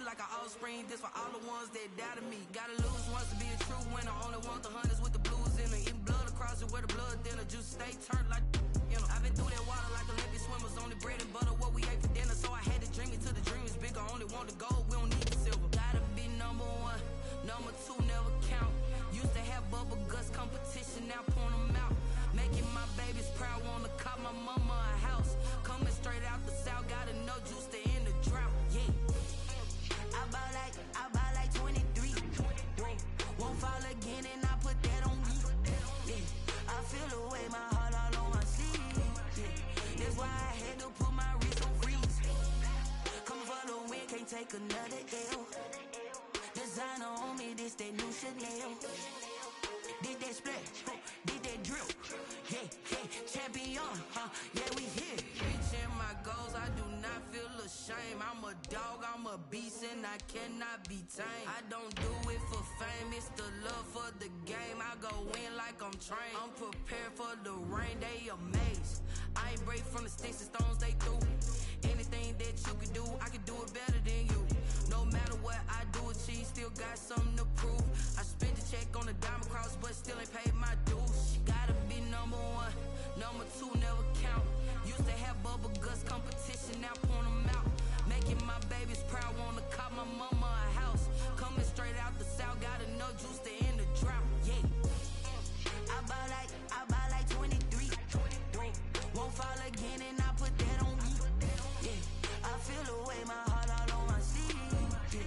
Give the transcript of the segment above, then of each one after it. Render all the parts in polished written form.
like an offspring. This for all the ones that doubted me. Gotta lose once to be a true winner. Only want the hunters with the blues in her. Eating blood across it where the blood thinner. Juice stay turned like, you know. I've been through that water like Olympic swimmers. Only bread and butter what we ate for dinner. So I had to dream it till the dream is bigger. Only want the gold, we don't need the silver. Gotta be number one, number two never count. Used to have bubble guts competition, now point them out. Making my babies proud, wanna cop my mama a house. Coming straight out the south, gotta know juice to end the drought. Yeah, I buy like 23. Won't fall again and I put that on me. Yeah, I feel the way, my heart all on my sleeve. Yeah, that's why I had to put my wrist on freeze. Coming for the win, can't take another L. Designer on me, this that new Chanel. Did that splash, did that drill. Yeah, champion, yeah, we here. Reaching my goals, I do not feel ashamed. I'm a dog, I'm a beast, and I cannot be tamed. I don't do it for fame, it's the love for the game. I go in like I'm trained. I'm prepared for the rain, they amazed. I ain't break from the sticks and stones they threw. Anything that you can do, I can do it better than you. No matter what I do, achieve, still got something to prove. I spent the check on the diamond cross, but still ain't paid my dues. Gotta be number one, number two never count. Used to have bubble guts competition, now point them out. Making my babies proud, wanna cop my mama a house. Coming straight out the south, gotta know juice to end the drought. Yeah, I buy like 23. Won't fall again and I put that on me. Yeah, I feel the way, my heart all on my sleeve. Yeah,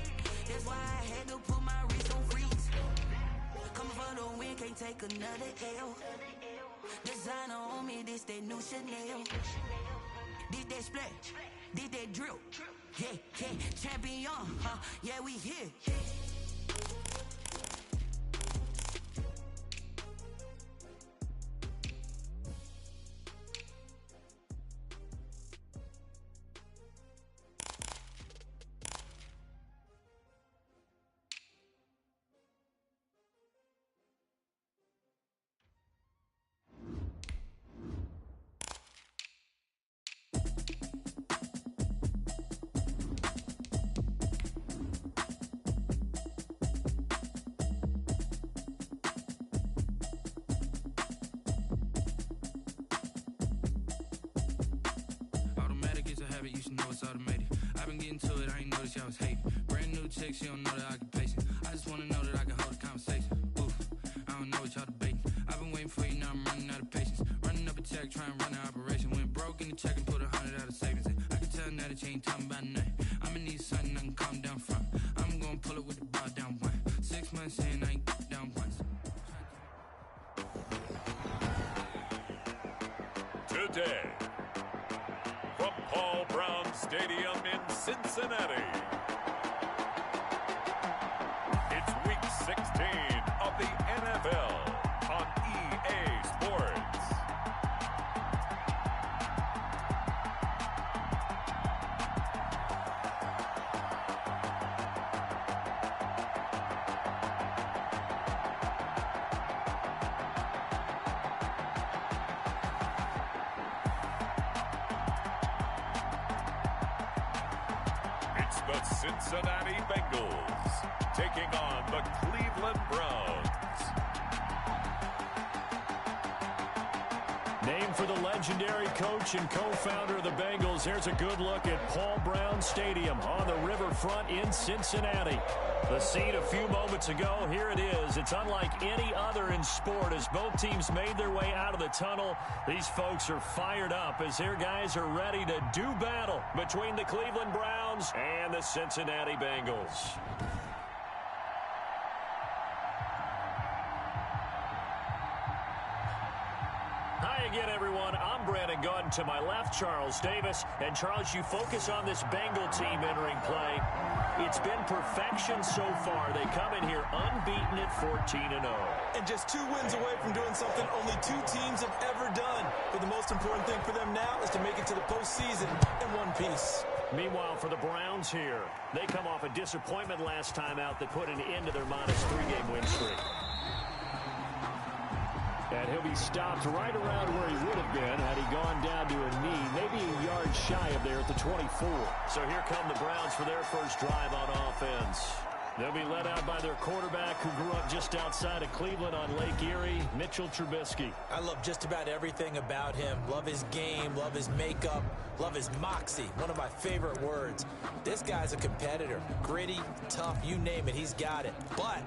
that's why I had to put my wrist on freeze. Coming for the win, can't take another L. Designer on me, this that new Chanel. Did that splash, did that drill. Yeah, champion, yeah, we here. You should know it's automated. I've been getting to it, I ain't noticed y'all was hating. Brand new chick, she don't know the occupation. I just wanna know that I can hold a conversation. Oof, I don't know what y'all debating. I've been waiting for you, now I'm running out of patience. Running up a check, trying to run an operation. Went broke in the check and put 100 out of savings in. I can tell now that you ain't talking about nothing. I'ma need something I can calm down from. I'm gonna pull it with the bar down one. 6 months in, I ain't down once. Today, from Paul Brown Stadium in Cincinnati, it's Week 16 of the NFL on EA Sports. The Cincinnati Bengals taking on the Cleveland Browns. Named for the legendary coach and co-founder of the Bengals, here's a good look at Paul Brown Stadium on the riverfront in Cincinnati. The scene a few moments ago, here it is. It's unlike any other in sport as both teams made their way out of the tunnel. These folks are fired up as their guys are ready to do battle between the Cleveland Browns and the Cincinnati Bengals. Hi again, everyone. I'm Brandon Gunn. To my left, Charles Davis. And, Charles, you focus on this Bengal team entering play. It's been perfection so far. They come in here unbeaten at 14-0. And just 2 wins away from doing something only 2 teams have ever done. But the most important thing for them now is to make it to the postseason in one piece. Meanwhile, for the Browns here, they come off a disappointment last time out that put an end to their -3-game win streak. And he'll be stopped right around where he would have been had he gone down to a knee, maybe a yard shy of there at the 24. So here come the Browns for their first drive on offense. They'll be led out by their quarterback who grew up just outside of Cleveland on Lake Erie, Mitchell Trubisky. I love just about everything about him. Love his game, love his makeup, love his moxie, one of my favorite words. This guy's a competitor. Gritty, tough, you name it, he's got it. But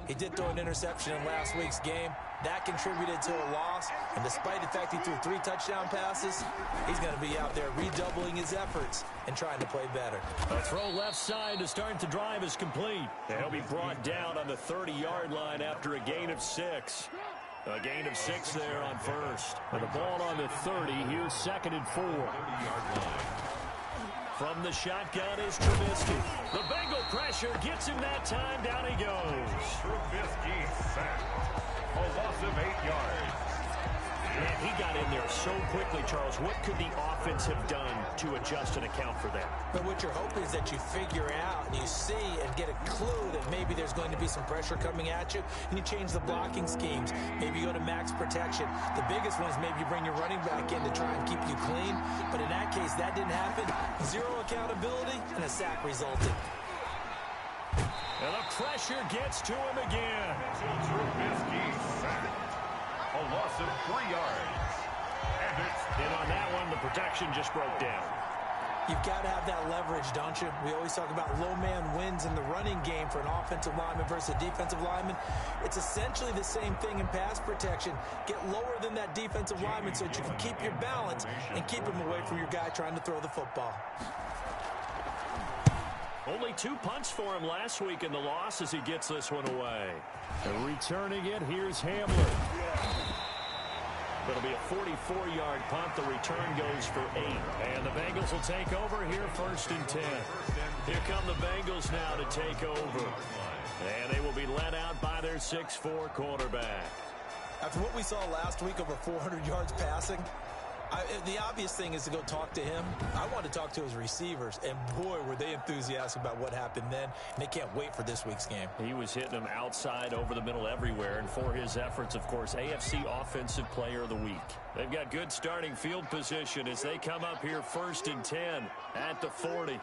he did throw an interception in last week's game. That contributed to a loss, and despite the fact he threw 3 touchdown passes, he's going to be out there redoubling his efforts and trying to play better. A throw left side to start the drive is complete. And he'll be brought down on the 30-yard line after a gain of 6. A gain of 6 there on first. And the ball on the 30, here's 2nd and 4. 30-yard line. From the shotgun is Trubisky. The Bengal pressure gets him that time. Down he goes. Trubisky sacked. A loss of 8 yards. Man, he got in there so quickly, Charles. What could the offense have done to adjust and account for that? But what you're hoping is that you figure out and you see and get a clue that maybe there's going to be some pressure coming at you, and you change the blocking schemes. Maybe you go to max protection. The biggest one is maybe you bring your running back in to try and keep you clean. But in that case, that didn't happen. 0 accountability, and a sack resulted. And the pressure gets to him again. Trubisky sacked. A loss of 3 yards. And on that one, the protection just broke down. You've got to have that leverage, don't you? We always talk about low man wins in the running game for an offensive lineman versus a defensive lineman. It's essentially the same thing in pass protection. Get lower than that defensive lineman so that you can keep your balance and keep him away from your guy trying to throw the football. Only 2 punts for him last week in the loss as he gets this one away. And returning it, here's Hamler. It'll be a 44-yard punt. The return goes for 8. And the Bengals will take over here 1st and 10. Here come the Bengals now to take over. And they will be led out by their 6'4 quarterback. After what we saw last week, over 400 yards passing, the obvious thing is to go talk to him. I want to talk to his receivers, and boy, were they enthusiastic about what happened then, and they can't wait for this week's game. He was hitting them outside, over the middle, everywhere, and for his efforts, of course, AFC Offensive Player of the Week. They've got good starting field position as they come up here 1st and 10 at the 40.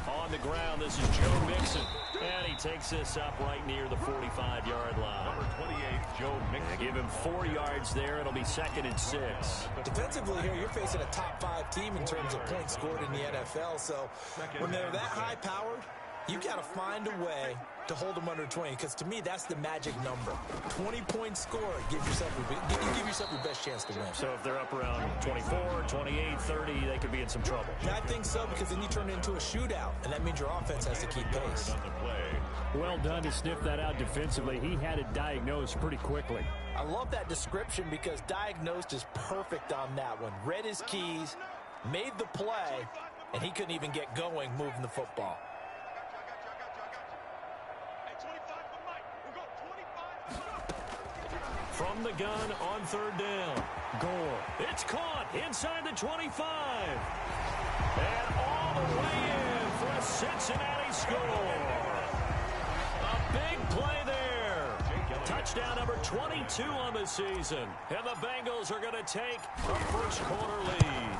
On the ground, this is Joe Mixon. And he takes this up right near the 45-yard line. Number 28, Joe Mixon. They give him 4 yards there. It'll be 2nd and 6. Defensively here, you're facing a top 5 team in terms of points scored in the NFL. So when they're that high-powered, you got to find a way to hold them under 20, because to me, that's the magic number. 20 points scored, give yourself your best chance to win. So if they're up around 24, 28, 30, they could be in some trouble. Yeah, I think so, because then you turn it into a shootout, and that means your offense has to keep pace. Well done to sniff that out defensively. He had it diagnosed pretty quickly. I love that description because diagnosed is perfect on that one. Read his keys, made the play, and he couldn't even get going moving the football. From the gun on 3rd down. Gore. It's caught inside the 25. And all the way in for a Cincinnati score. A big play there. Touchdown number 22 on the season. And the Bengals are going to take a first quarter lead.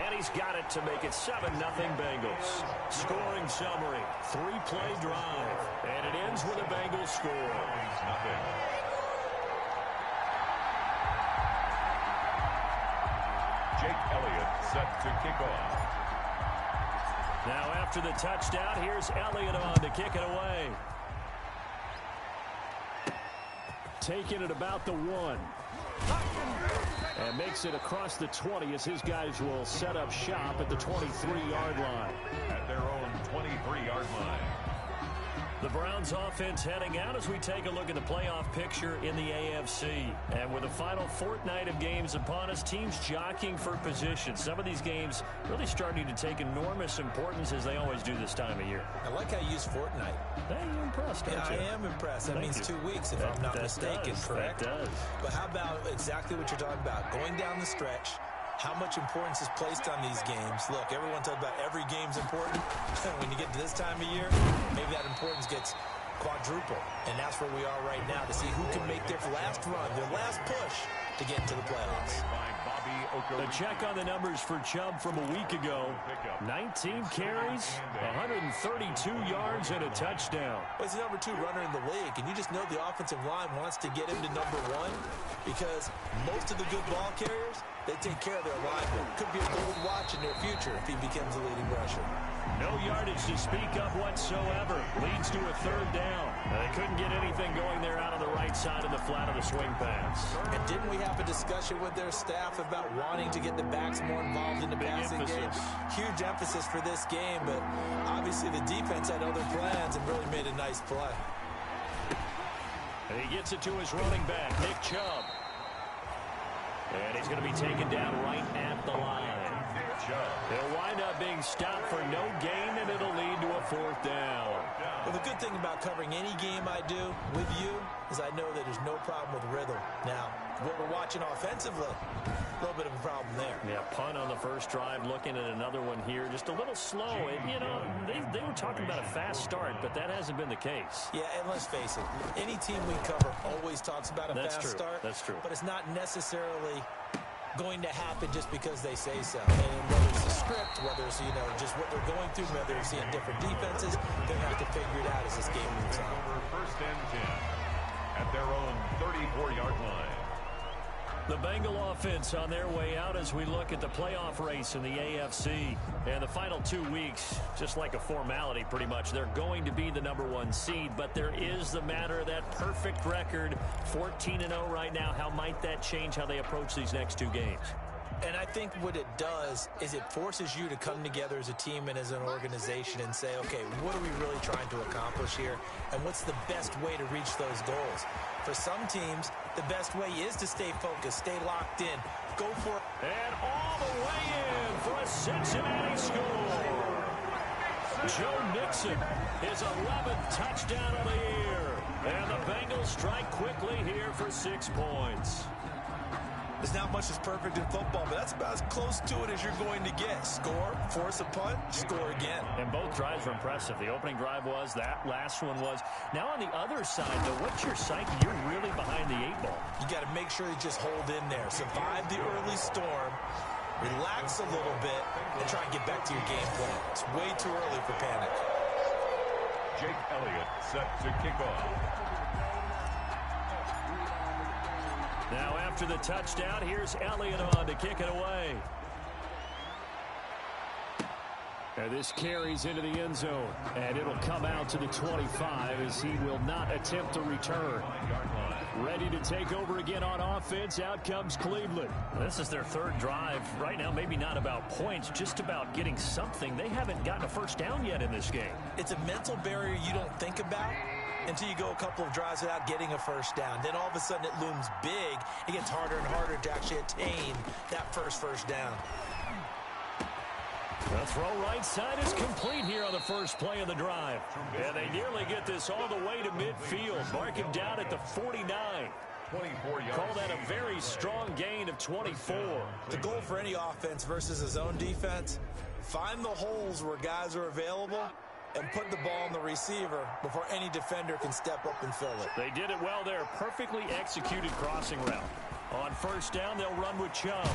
And he's got it to make it 7-0 Bengals. Scoring summary. 3-play drive. And it ends with a Bengals score. Jake Elliott set to kick off. Now after the touchdown, here's Elliott on to kick it away. Taking it about the 1. And makes it across the 20 as his guys will set up shop at the 23-yard line. At their own 23-yard line. The Browns offense heading out as we take a look at the playoff picture in the AFC. And with the final fortnight of games upon us, teams jockeying for position. Some of these games really starting to take enormous importance as they always do this time of year. I like how you use fortnight. Hey, you're impressed, aren't you? Yeah, I am impressed. That means 2 weeks, if I'm not mistaken, correct? That does. But how about exactly what you're talking about? Going down the stretch, how much importance is placed on these games. Look, everyone talks about every game's important. When you get to this time of year, maybe that importance gets quadruple. And that's where we are right now to see who can make their last run, their last push to get into the playoffs. The check on the numbers for Chubb from a week ago. 19 carries, 132 yards, and a touchdown. Well, he's the number 2 runner in the league, and you just know the offensive line wants to get him to number 1 because most of the good ball carriers, they take care of their linemen. Could be a gold watch in their future if he becomes a leading rusher. No yardage to speak of whatsoever. Leads to a 3rd down. They couldn't get anything going there out on the right side of the flat of the swing pass. And didn't we have a discussion with their staff about wanting to get the backs more involved in the passing game? Huge emphasis for this game, but obviously the defense had other plans and really made a nice play. And he gets it to his running back, Nick Chubb. And he's going to be taken down right at the line. They'll wind up being stopped for no gain, and it'll lead to a 4th down. Well, the good thing about covering any game I do with you is I know that there's no problem with rhythm. Now, what we're watching offensively, a little bit of a problem there. Yeah, punt on the first drive, looking at another one here, just a little slow. And, you know, they were talking about a fast start, but that hasn't been the case. Yeah, and let's face it, any team we cover always talks about a fast start. That's true. But it's not necessarily going to happen just because they say so. And whether it's the script, whether it's, you know, just what they're going through, whether they're seeing different defenses, they're going to have to figure it out as this game moves on. 1st and 10 at their own 34-yard line. The Bengal offense on their way out as we look at the playoff race in the AFC. And the final 2 weeks, just like a formality pretty much, they're going to be the number 1 seed. But there is the matter of that perfect record, 14-0 right now. How might that change how they approach these next 2 games? And I think what it does is it forces you to come together as a team and as an organization and say, okay, what are we really trying to accomplish here? And what's the best way to reach those goals? For some teams, the best way is to stay focused, stay locked in, go for it. And all the way in for a Cincinnati score. Joe Mixon, his 11th touchdown of the year. And the Bengals strike quickly here for 6 points. There's not much that's perfect in football, but that's about as close to it as you're going to get. Score, force a punt, score again. And both drives were impressive. The opening drive was, that last one was. Now on the other side, though, what's your psyche? You're really behind the 8 ball. You got to make sure you just hold in there. Survive the early storm, relax a little bit, and try and get back to your game plan. It's way too early for panic. Jake Elliott set to kick off. Now after the touchdown, here's Elliott on to kick it away. And this carries into the end zone, and it'll come out to the 25 as he will not attempt to return. Ready to take over again on offense. Out comes Cleveland. This is their 3rd drive. Right now, maybe not about points, just about getting something. They haven't gotten a first down yet in this game. It's a mental barrier you don't think about until you go a couple of drives without getting a first down. Then all of a sudden it looms big. It gets harder and harder to actually attain that first down. The throw right side is complete here on the first play of the drive. And they nearly get this all the way to midfield. Mark him down at the 49. 24 yards. Call that a very strong gain of 24. The goal for any offense versus a zone defense, find the holes where guys are available and put the ball on the receiver before any defender can step up and fill it. They did it well there. Perfectly executed crossing route. On first down, they'll run with Chubb.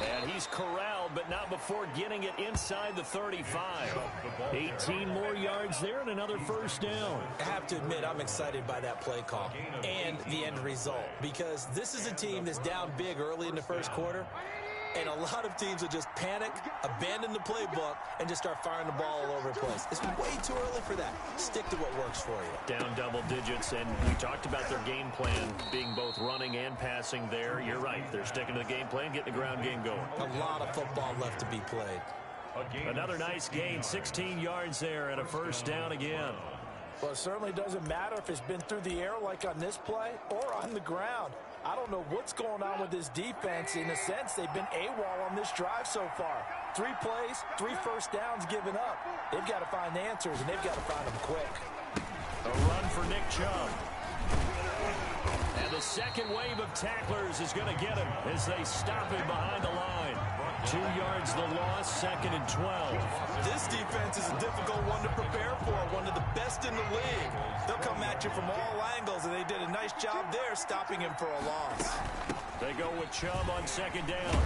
And he's corralled, but not before getting it inside the 35. 18 more yards there and another first down. I have to admit, I'm excited by that play call and the end result, because this is a team that's down big early in the first quarter, and a lot of teams will just panic, abandon the playbook, and just start firing the ball all over the place. It's way too early for that. Stick to what works for you. Down double digits, and we talked about their game plan being both running and passing there. You're right. They're sticking to the game plan, getting the ground game going. A lot of football left to be played. Another nice gain, 16 yards there, and a first down again. Well, it certainly doesn't matter if it's been through the air like on this play or on the ground. I don't know what's going on with this defense. In a sense, they've been AWOL on this drive so far. 3 plays, 3 first downs given up. They've got to find the answers, and they've got to find them quick. A run for Nick Chubb. And the second wave of tacklers is going to get him as they stop him behind the line. 2 yards the loss, 2nd and 12. This defense is a difficult one to prepare for, one of the best in the league. They'll come at you from all angles, and they did a nice job there stopping him for a loss. They go with Chubb on 2nd down.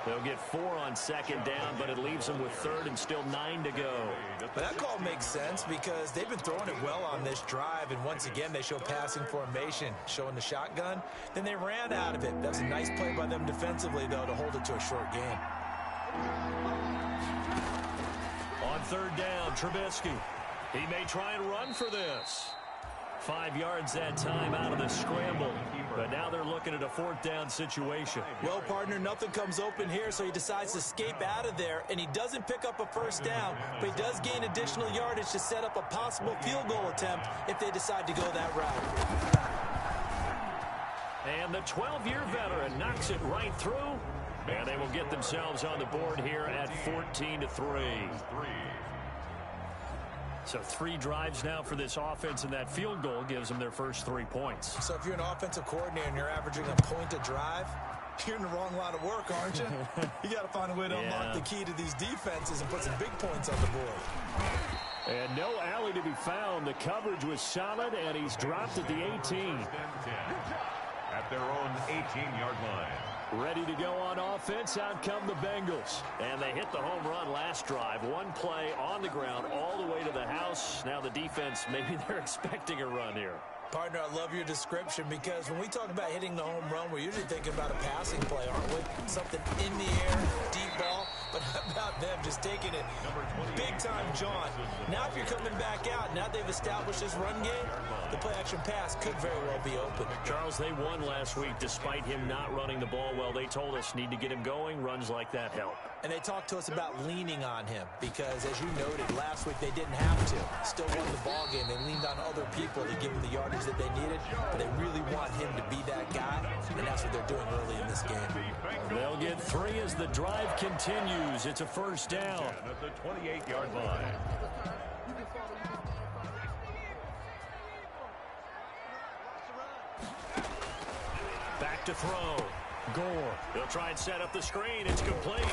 They'll get 4 on 2nd down, but it leaves them with 3rd and still 9 to go. But that call makes sense because they've been throwing it well on this drive, and once again they show passing formation, showing the shotgun. Then they ran out of it. That's a nice play by them defensively, though, to hold it to a short game. On 3rd down, Trubisky. He may try and run for this. 5 yards that time out of the scramble. But now they're looking at a 4th down situation. Well, partner, nothing comes open here, so he decides to escape out of there, and he doesn't pick up a 1st down, but he does gain additional yardage to set up a possible field goal attempt if they decide to go that route. And the 12-year veteran knocks it right through, and they will get themselves on the board here at 14-3. So 3 drives now for this offense, and that field goal gives them their first 3 points. So if you're an offensive coordinator and you're averaging a point a drive, you're in the wrong line of work, aren't you? You got to find a way to unlock the key to these defenses and put some big points on the board. And no alley to be found. The coverage was solid, and he's dropped at the 18. At their own 18-yard line. Ready to go on offense. Out come the Bengals. And they hit the home run last drive. 1 play on the ground all the way to the house. Now the defense, maybe they're expecting a run here. Partner, I love your description because when we talk about hitting the home run, we're usually thinking about a passing play, aren't we? Something in the air, deep ball. But how about them just taking it big time, John? Now if you're coming back out, now they've established this run game, the play-action pass could very well be open. Charles, they won last week despite him not running the ball well. They told us need to get him going. Runs like that help. And they talked to us about leaning on him because, as you noted, last week they didn't have to. Still won the ball game. They leaned on other people to give them the yardage that they needed, but they really want him to be that guy, and that's what they're doing early in this game. They'll get 3 as the drive continues. It's a 1st down. At the 28-yard line. Back to throw. Gore. He'll try and set up the screen. It's complete.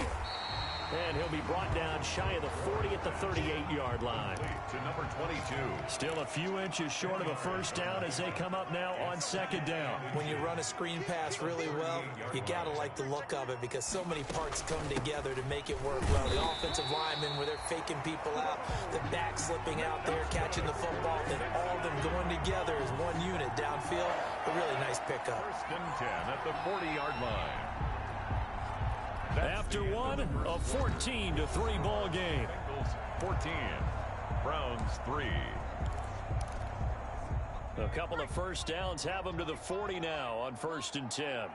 And he'll be brought down shy of the 40 at the 38-yard line. To number 22. Still a few inches short of a 1st down as they come up now on 2nd down. When you run a screen pass really well, you got to like the look of it because so many parts come together to make it work well. The offensive linemen where they're faking people out, the back slipping out there, catching the football, then all of them going together as one unit downfield. A really nice pickup. 1st and 10 at the 40-yard line. After one, a 14-3 ball game. Bengals 14, Browns 3. A couple of 1st downs have them to the 40 now on 1st and 10.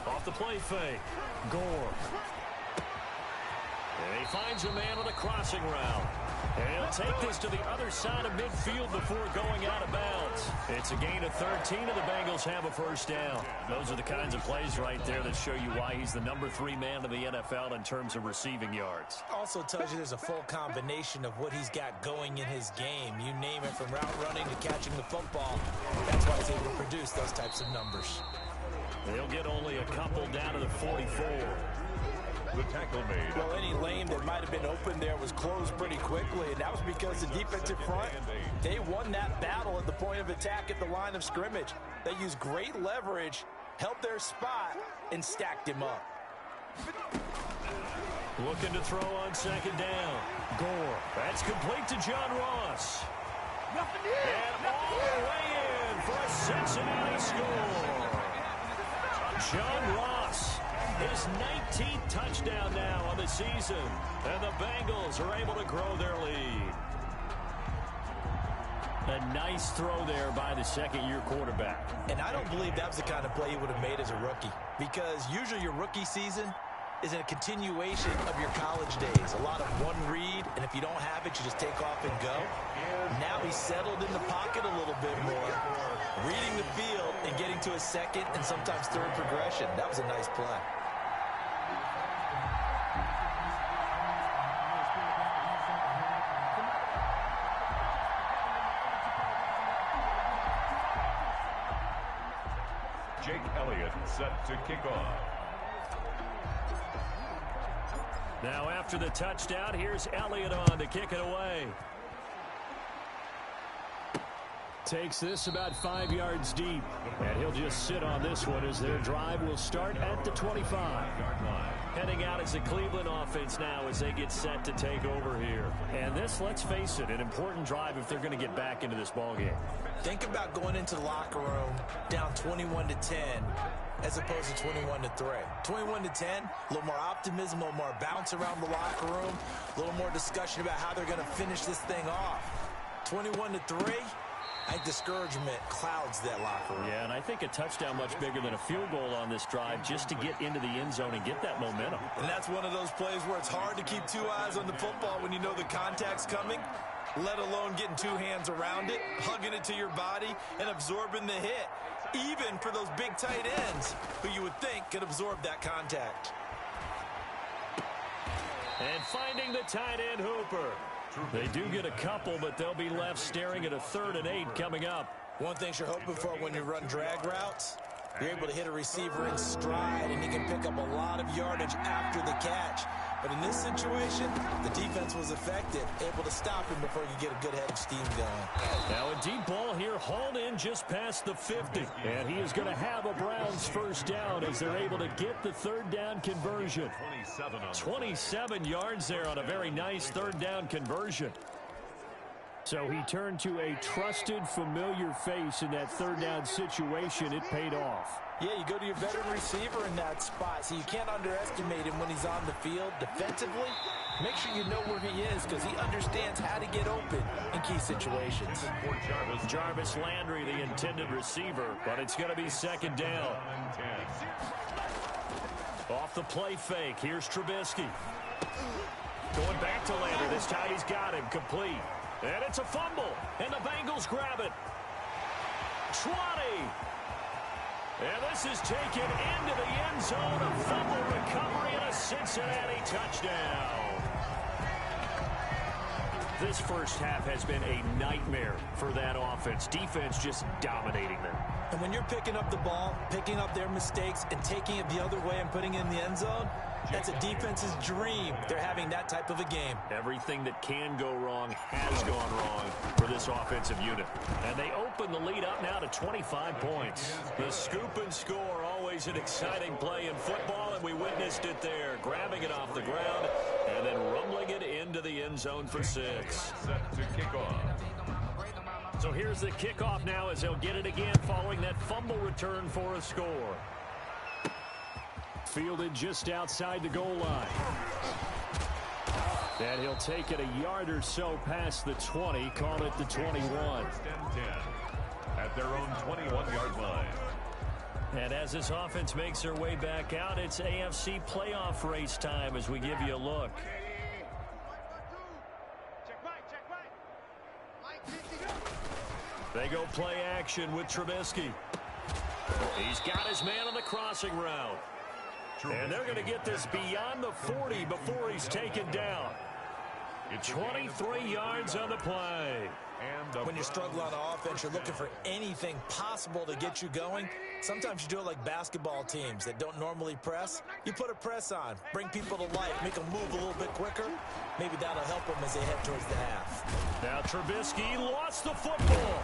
Off the play fake. Gore. And he finds a man on the crossing route. And he'll take this to the other side of midfield before going out of bounds. It's a gain of 13, and the Bengals have a 1st down. Those are the kinds of plays right there that show you why he's the number 3 man in the NFL in terms of receiving yards. Also tells you there's a full combination of what he's got going in his game. You name it, from route running to catching the football. That's why he's able to produce those types of numbers. They'll get only a couple down to the 44. The tackle made. Well, any lane that might have been open there was closed pretty quickly, and that was because the defensive front, they won that battle at the point of attack at the line of scrimmage. They used great leverage, held their spot, and stacked him up. Looking to throw on 2nd down. Gore. That's complete to John Ross. And all the way in for a Cincinnati score. John Ross. His 19th touchdown now on the season. And the Bengals are able to grow their lead. A nice throw there by the 2nd-year quarterback. And I don't believe that was the kind of play he would have made as a rookie. Because usually your rookie season is a continuation of your college days. A lot of one read, and if you don't have it, you just take off and go. Now he's settled in the pocket a little bit more, reading the field and getting to a 2nd and sometimes 3rd progression. That was a nice play. Jake Elliott set to kick off. Now after the touchdown, here's Elliott on to kick it away. Takes this about 5 yards deep. And he'll just sit on this one as their drive will start at the 25-yard line. Heading out as the Cleveland offense now as they get set to take over here. And this, let's face it, an important drive if they're going to get back into this ballgame. Think about going into the locker room down 21-10 as opposed to 21-3. 21-10, a little more optimism, a little more bounce around the locker room, a little more discussion about how they're going to finish this thing off. 21-3. I think discouragement clouds that locker room. Yeah, and I think a touchdown much bigger than a field goal on this drive just to get into the end zone and get that momentum. And that's one of those plays where it's hard to keep two eyes on the football when you know the contact's coming, let alone getting two hands around it, hugging it to your body, and absorbing the hit, even for those big tight ends who you would think could absorb that contact. And finding the tight end Hooper. They do get a couple, but they'll be left staring at a 3rd and 8 coming up. One thing you're hoping for when you run drag routes, you're able to hit a receiver in stride, and he can pick up a lot of yardage after the catch. But in this situation, the defense was effective, able to stop him before you get a good head of steam going. Now a deep ball here, hauled in just past the 50. And he is going to have a Browns first down as they're able to get the 3rd down conversion. 27 yards there on a very nice 3rd down conversion. So he turned to a trusted, familiar face in that 3rd down situation. It paid off. Yeah, you go to your veteran receiver in that spot, so you can't underestimate him when he's on the field defensively. Make sure you know where he is because he understands how to get open in key situations. Jarvis Landry, the intended receiver, but it's going to be 2nd down. Off the play fake, here's Trubisky. Going back to Landry, this time he's got him complete. And it's a fumble, and the Bengals grab it. 20. And this is taken into the end zone. A fumble recovery and a Cincinnati touchdown. This first half has been a nightmare for that offense. Defense just dominating them. And when you're picking up the ball, picking up their mistakes, and taking it the other way and putting it in the end zone, that's a defense's dream. They're having that type of a game. Everything that can go wrong has gone wrong for this offensive unit. And they open the lead up now to 25 points. The scoop and score, always an exciting play in football, and we witnessed it there. Grabbing it off the ground and then rumbling it into the end zone for 6. Set to kick off. So here's the kickoff now as they'll get it again following that fumble return for a score. Fielded just outside the goal line. And he'll take it a yard or so past the 20, call it the 21. At their own 21-yard line. And as this offense makes their way back out, it's AFC playoff race time as we give you a look. They go play action with Trubisky. He's got his man on the crossing route. And they're going to get this beyond the 40 before he's taken down. 23 yards on the play. When you struggle on offense, you're looking for anything possible to get you going. Sometimes you do it like basketball teams that don't normally press. You put a press on, bring people to life, make them move a little bit quicker. Maybe that'll help them as they head towards the half. Now Trubisky lost the football.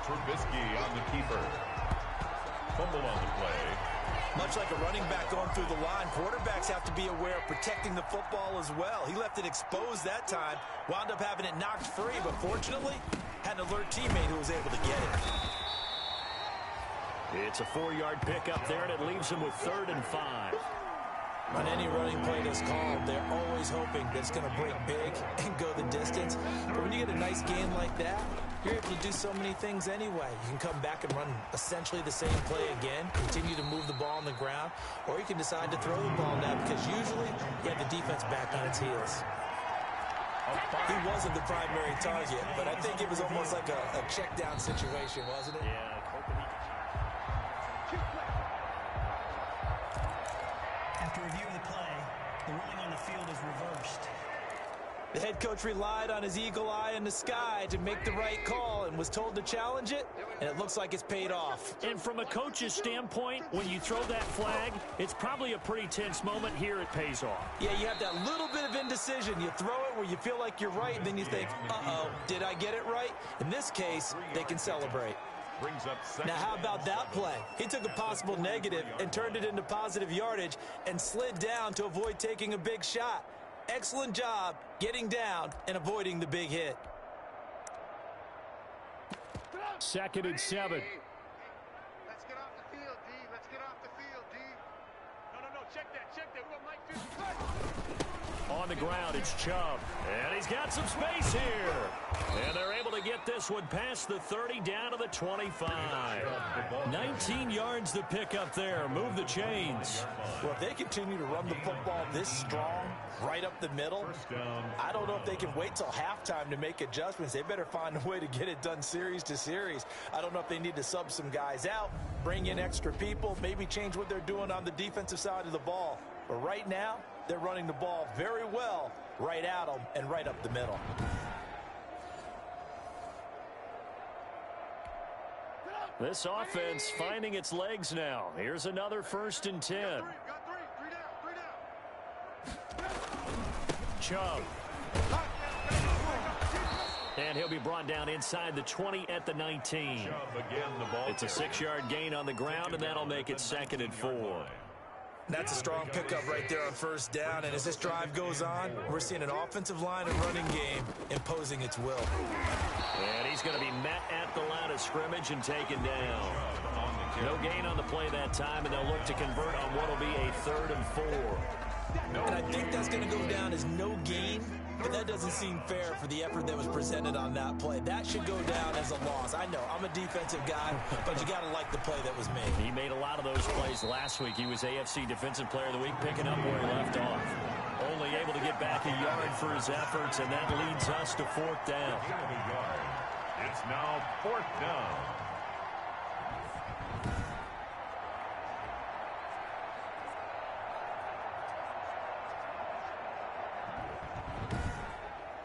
Trubisky on the keeper. Fumble on the play. Much like a running back going through the line, quarterbacks have to be aware of protecting the football as well. He left it exposed that time, wound up having it knocked free, but fortunately, had an alert teammate who was able to get it. It's a 4-yard pickup there, and it leaves him with 3rd and 5. On any running play that's called, they're always hoping that it's going to break big and go the distance. But when you get a nice game like that, you're able to do so many things anyway. You can come back and run essentially the same play again, continue to move the ball on the ground, or you can decide to throw the ball now because usually you have the defense back on its heels. He wasn't the primary target, but I think it was almost like a check down situation, wasn't it? Yeah. After review of the play, the ruling on the field is reversed. The head coach relied on his eagle eye in the sky to make the right call and was told to challenge it, and it looks like it's paid off. And from a coach's standpoint, when you throw that flag, it's probably a pretty tense moment. Here it pays off. Yeah, you have that little bit of indecision. You throw it where you feel like you're right, and then you think, uh-oh, did I get it right? In this case, they can celebrate. Now, how about that play? He took a possible negative and turned it into positive yardage and slid down to avoid taking a big shot. Excellent job getting down and avoiding the big hit. 2nd and 7. Let's get off the field, D. Let's get off the field, D. No, check that. We got Mike 50. On the ground, it's Chubb. And he's got some space here. And they're able to get this one past the 30 down to the 25. 19 yards to pick up there. Move the chains. Well, if they continue to run the football this strong, right up the middle, I don't know if they can wait till halftime to make adjustments. They better find a way to get it done series to series. I don't know if they need to sub some guys out, bring in extra people, maybe change what they're doing on the defensive side of the ball. But right now, they're running the ball very well right at them and right up the middle. This offense finding its legs now. Here's another 1st and 10. Got three down. Chubb. And he'll be brought down inside the 20 at the 19. It's a 6-yard gain on the ground, and that'll make it 2nd and 4. That's a strong pickup right there on 1st down, and as this drive goes on, we're seeing an offensive line and running game imposing its will. And he's going to be met at the line of scrimmage and taken down. No gain on the play that time, and they'll look to convert on what will be a 3rd and 4. And I think that's going to go down as no gain, but that doesn't seem fair for the effort that was presented on that play. That should go down as a loss. I know, I'm a defensive guy, but you got to like the play that was made. He made a lot of those plays last week. He was AFC Defensive Player of the Week, picking up where he left off. Only able to get back a yard for his efforts, and that leads us to 4th down. It's now 4th down.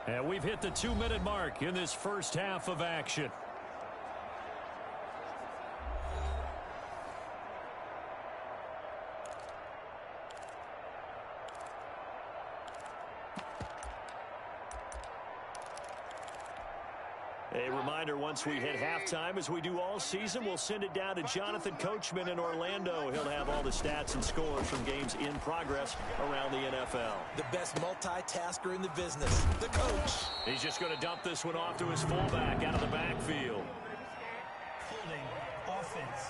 And we've hit the 2-minute mark in this first half of action. A reminder, once we hit halftime, as we do all season, we'll send it down to Jonathan Coachman in Orlando. He'll have all the stats and scores from games in progress around the NFL. The best multitasker in the business, the coach. He's just going to dump this one off to his fullback out of the backfield. Holding offense.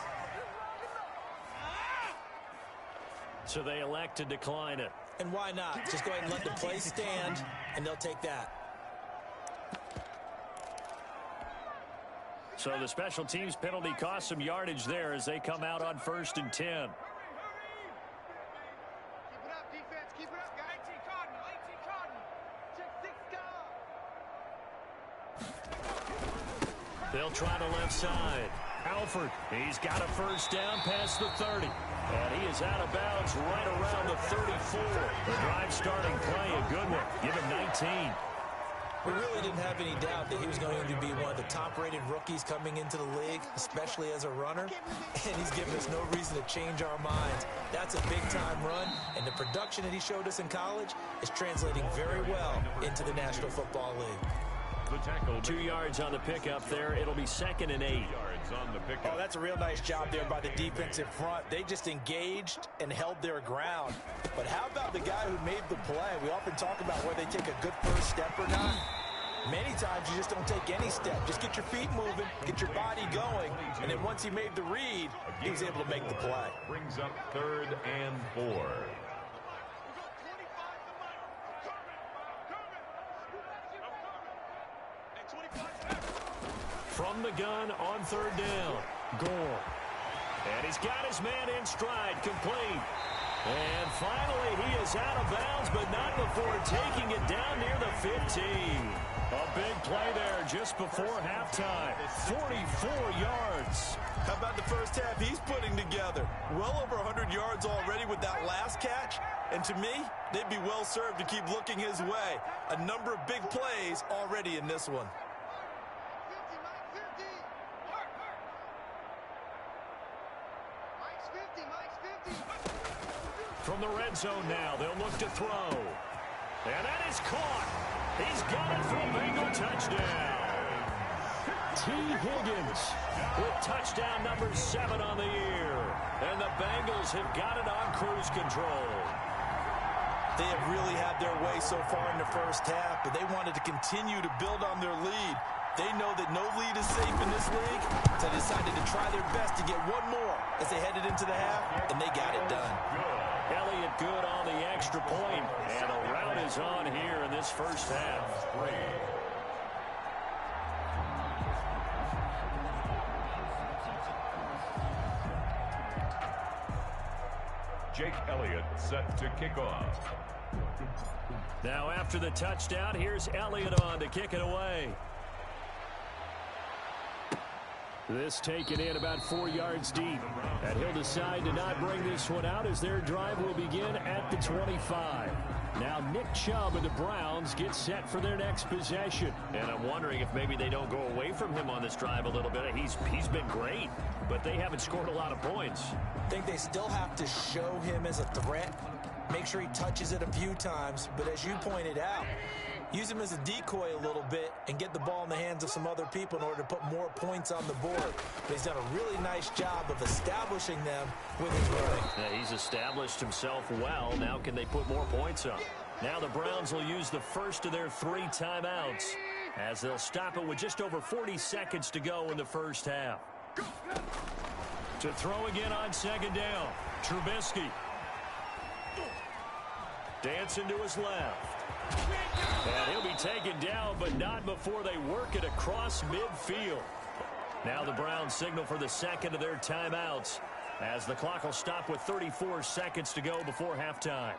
So they elect to decline it. And why not? Just go ahead and let the play stand, and they'll take that. So the special teams penalty cost some yardage there as they come out on 1st and 10. Keep it up, defense. Keep it up, guys. 18 Cardinal. 18 Cardinal. Check 6 guard. They'll try the left side. Alford, he's got a 1st down past the 30. And he is out of bounds right around the 34. The drive starting play, a good one. Give him 19. We really didn't have any doubt that he was going to be one of the top-rated rookies coming into the league, especially as a runner, and he's given us no reason to change our minds. That's a big-time run, and the production that he showed us in college is translating very well into the National Football League. 2 yards on the pickup there. It'll be 2nd and 8. Oh, that's a real nice job there by the defensive front. They just engaged and held their ground. But how about the guy who made the play? We often talk about whether they take a good first step or not. Many times you just don't take any step. Just get your feet moving, get your body going, and then once he made the read, he was able to make the play. Brings up 3rd and 4. From the gun on 3rd down. Gore. And he's got his man in stride, complete. And finally, he is out of bounds, but not before taking it down near the 15. A big play there just before halftime. 44 yards. How about the first half he's putting together? Well over 100 yards already with that last catch. And to me, they'd be well served to keep looking his way. A number of big plays already in this one. From the red zone now, they'll look to throw. And that is caught. He's got it for a Bengal touchdown. T. Higgins with touchdown number 7 on the year. And the Bengals have got it on cruise control. They have really had their way so far in the first half, but they wanted to continue to build on their lead. They know that no lead is safe in this league, so they decided to try their best to get one more as they headed into the half, and they got it done. Elliott good on the extra point, and a rout is on here in this first half. Jake Elliott set to kick off. Now after the touchdown, here's Elliott on to kick it away. This taken in about 4 yards deep. And he'll decide to not bring this one out as their drive will begin at the 25. Now Nick Chubb and the Browns get set for their next possession. And I'm wondering if maybe they don't go away from him on this drive a little bit. He's been great, but they haven't scored a lot of points. I think they still have to show him as a threat. Make sure he touches it a few times. But as you pointed out, use him as a decoy a little bit and get the ball in the hands of some other people in order to put more points on the board. But he's done a really nice job of establishing them with his running. Yeah, he's established himself well. Now can they put more points up? Now the Browns will use the first of their 3 timeouts as they'll stop it with just over 40 seconds to go in the first half. To throw again on second down, Trubisky. Dancing to his left. And he'll be taken down, but not before they work it across midfield. Now the Browns signal for the second of their timeouts as the clock will stop with 34 seconds to go before halftime.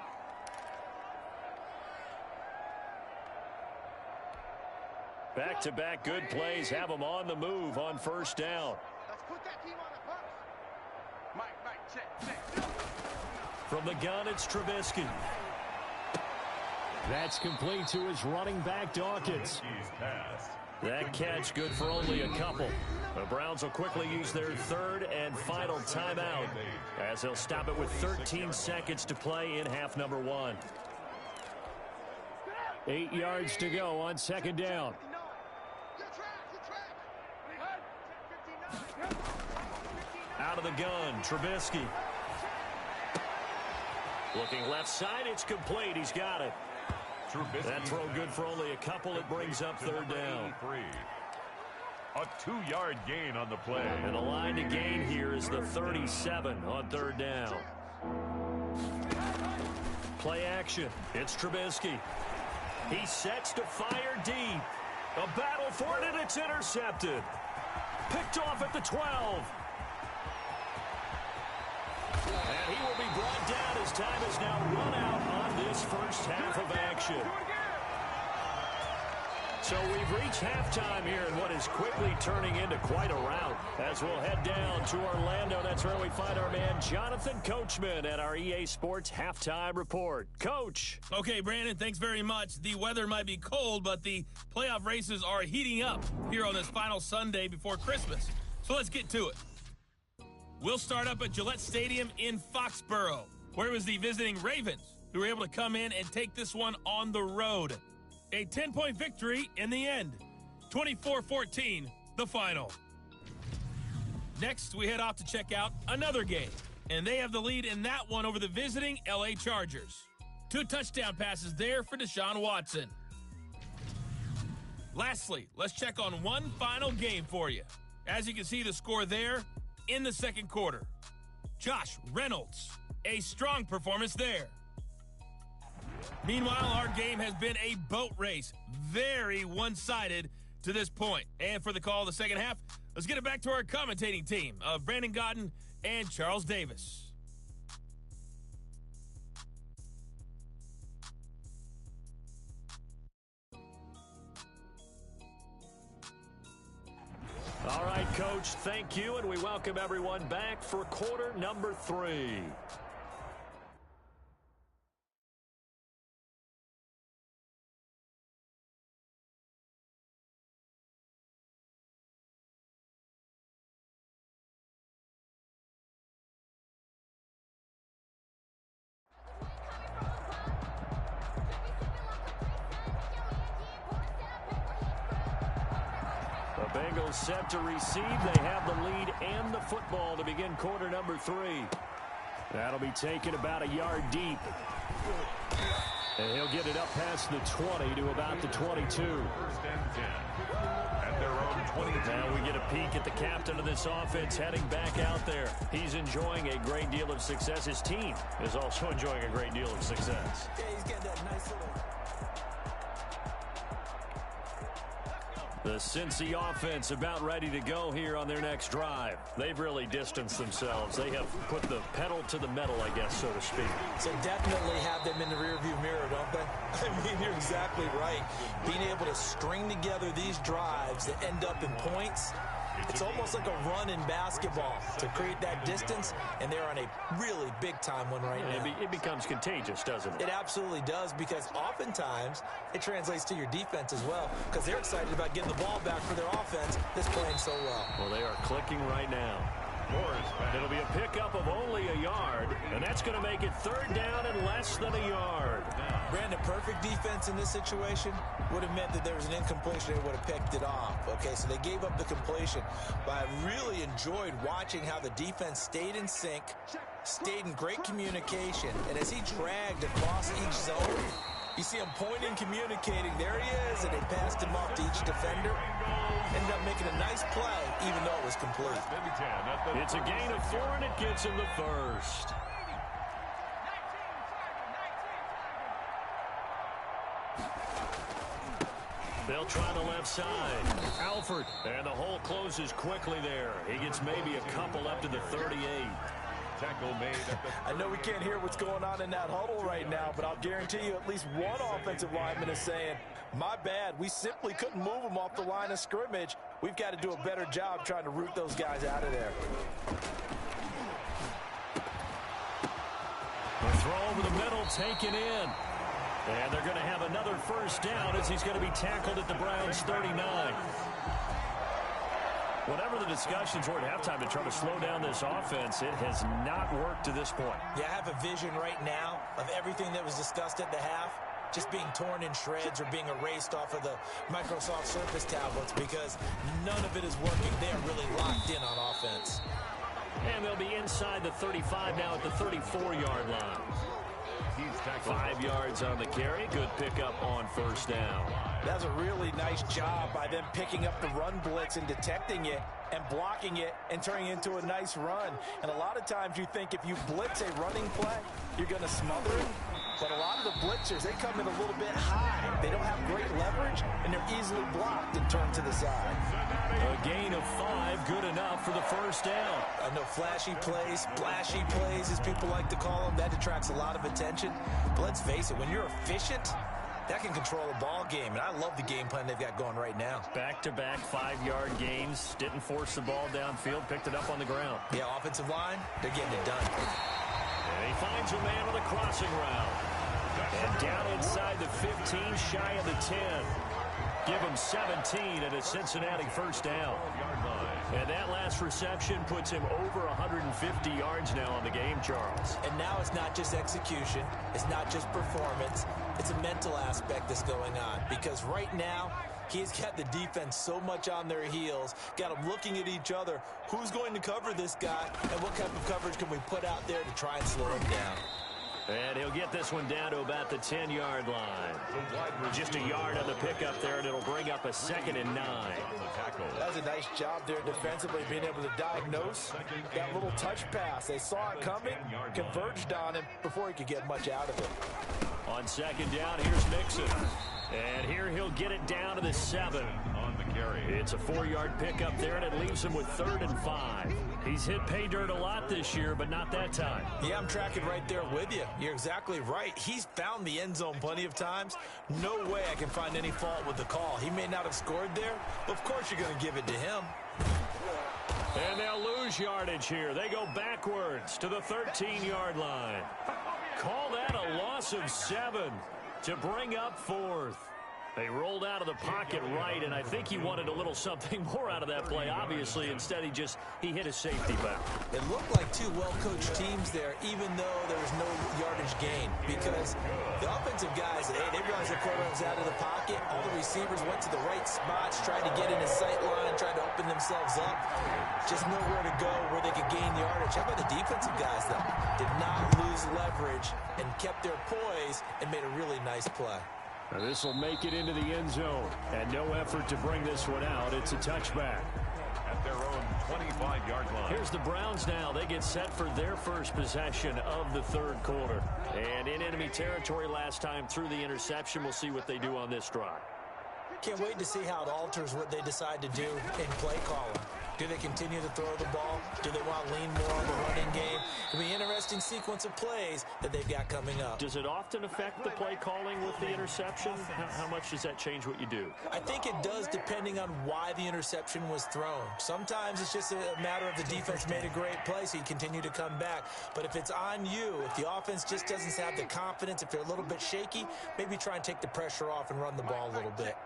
Back-to-back good plays have them on the move on first down. Let's put that team on the pulse. Mike, check. From the gun, it's Trubisky. That's complete to his running back, Dawkins. That catch good for only a couple. The Browns will quickly use their 3rd and final timeout as they'll stop it with 13 seconds to play in half number 1. 8 yards to go on second down. Out of the gun, Trubisky. Looking left side, it's complete. He's got it. That throw good for only a couple. It brings up 3rd down. A 2-yard gain on the play. And the line to gain here is the 37 on 3rd down. Play action. It's Trubisky. He sets to fire deep. A battle for it, and it's intercepted. Picked off at the 12. And he will be brought down as time is now run out on this first half of action. So we've reached halftime here in what is quickly turning into quite a rout. As we'll head down to Orlando, that's where we find our man Jonathan Coachman at our EA Sports Halftime Report. Coach. Okay, Brandon, thanks very much. The weather might be cold, but the playoff races are heating up here on this final Sunday before Christmas. So let's get to it. We'll start up at Gillette Stadium in Foxborough, where it was the visiting Ravens who were able to come in and take this one on the road. A 10-point victory in the end. 24-14, the final. Next, we head off to check out another game, and they have the lead in that one over the visiting LA Chargers. 2 touchdown passes there for Deshaun Watson. Lastly, let's check on one final game for you. As you can see the score there in the second quarter. Josh Reynolds, a strong performance there. Meanwhile, our game has been a boat race. Very one-sided to this point. And for the call of the second half, let's get it back to our commentating team of Brandon Godden and Charles Davis. All right, Coach, thank you, and we welcome everyone back for quarter number 3. Bengals set to receive. They have the lead and the football to begin quarter number 3. That'll be taken about a yard deep. And he'll get it up past the 20 to about the 22. First and 10 at their own 22. Now we get a peek at the captain of this offense heading back out there. He's enjoying a great deal of success. His team is also enjoying a great deal of success. Yeah, he's got that nice little... The Cincy offense about ready to go here on their next drive. They've really distanced themselves. They have put the pedal to the metal, I guess, so to speak. So definitely have them in the rearview mirror, don't they? I mean, you're exactly right. Being able to string together these drives that end up in points, it's almost like a run in basketball to create that distance, and they're on a really big-time one right now. It becomes contagious, doesn't it? It absolutely does, because oftentimes it translates to your defense as well, because they're excited about getting the ball back for their offense that's playing so well. Well, they are clicking right now. It'll be a pickup of only a yard, and that's going to make it third down and less than a yard. Brandon, perfect defense in this situation would have meant that there was an incompletion. They would have picked it off. Okay, so they gave up the completion. But I really enjoyed watching how the defense stayed in sync, stayed in great communication, and as he dragged across each zone, you see him pointing, communicating. There he is, and they passed him off to each defender. Ended up making a nice play, even though it was complete. It's a gain of 4, and it gets him the first. They'll try the left side. Alford. And the hole closes quickly there. He gets maybe a couple up to the 38. Tackle made. I know we can't hear what's going on in that huddle right now, but I'll guarantee you at least one offensive lineman is saying, my bad, we simply couldn't move them off the line of scrimmage. We've got to do a better job trying to root those guys out of there. The throw over the middle, taken in. And they're going to have another first down as he's going to be tackled at the Browns' 39. Whatever the discussions were at halftime to try to slow down this offense, it has not worked to this point. Yeah, I have a vision right now of everything that was discussed at the half just being torn in shreds or being erased off of the Microsoft Surface tablets, because none of it is working. They are really locked in on offense. And they'll be inside the 35 now at the 34-yard line. 5 yards on the carry. Good pickup on first down. That's a really nice job by them picking up the run blitz and detecting it and blocking it and turning it into a nice run. And a lot of times you think if you blitz a running play, you're going to smother it. But a lot of the blitzers, they come in a little bit high. They don't have great leverage, and they're easily blocked and turned to the side. A gain of 5, good enough for the first down. I know flashy plays, splashy plays, as people like to call them, that attracts a lot of attention. But let's face it, when you're efficient, that can control a ball game, and I love the game plan they've got going right now. Back-to-back 5-yard gains, didn't force the ball downfield, picked it up on the ground. Yeah, offensive line, they're getting it done. And he finds a man on the crossing route. And down inside the 15, shy of the 10. Give him 17 and a Cincinnati first down. And that last reception puts him over 150 yards now on the game, Charles. And now it's not just execution. It's not just performance. It's a mental aspect that's going on. Because right now, he's got the defense so much on their heels, got them looking at each other. Who's going to cover this guy, and what type of coverage can we put out there to try and slow him down? And he'll get this one down to about the 10-yard line. Just a yard on the pickup there, and it'll bring up a 2nd and 9. That's a nice job there defensively, being able to diagnose that little touch pass. They saw it coming, converged on him before he could get much out of it. On 2nd down, here's Mixon. And here he'll get it down to the 7. On the carry. It's a 4-yard pickup there, and it leaves him with 3rd and 5. He's hit pay dirt a lot this year, but not that time. Yeah, I'm tracking right there with you. You're exactly right. He's found the end zone plenty of times. No way I can find any fault with the call. He may not have scored there, but of course you're going to give it to him. And they'll lose yardage here. They go backwards to the 13-yard line. Call that a loss of 7 to bring up 4th. They rolled out of the pocket right, and I think he wanted a little something more out of that play, obviously. Instead, he hit his safety back. It looked like two well-coached teams there, even though there was no yardage gain, because the offensive guys, they realized the quarterback was out of the pocket. All the receivers went to the right spots, tried to get in his sight line, tried to open themselves up. Just nowhere to go where they could gain yardage. How about the defensive guys, though? Did not lose leverage and kept their poise and made a really nice play. Now this will make it into the end zone, and no effort to bring this one out. It's a touchback. At their own 25-yard line. Here's the Browns now. They get set for their first possession of the third quarter. And in enemy territory last time through the interception. We'll see what they do on this drive. Can't wait to see how it alters what they decide to do in play calling. Do they continue to throw the ball? Do they want to lean more on the running game? It'll be an interesting sequence of plays that they've got coming up. Does it often affect the play calling with the interception? How much does that change what you do? I think it does, depending on why the interception was thrown. Sometimes it's just a matter of the defense made a great play, so you continue to come back. But if it's on you, if the offense just doesn't have the confidence, if they're a little bit shaky, maybe try and take the pressure off and run the ball a little bit.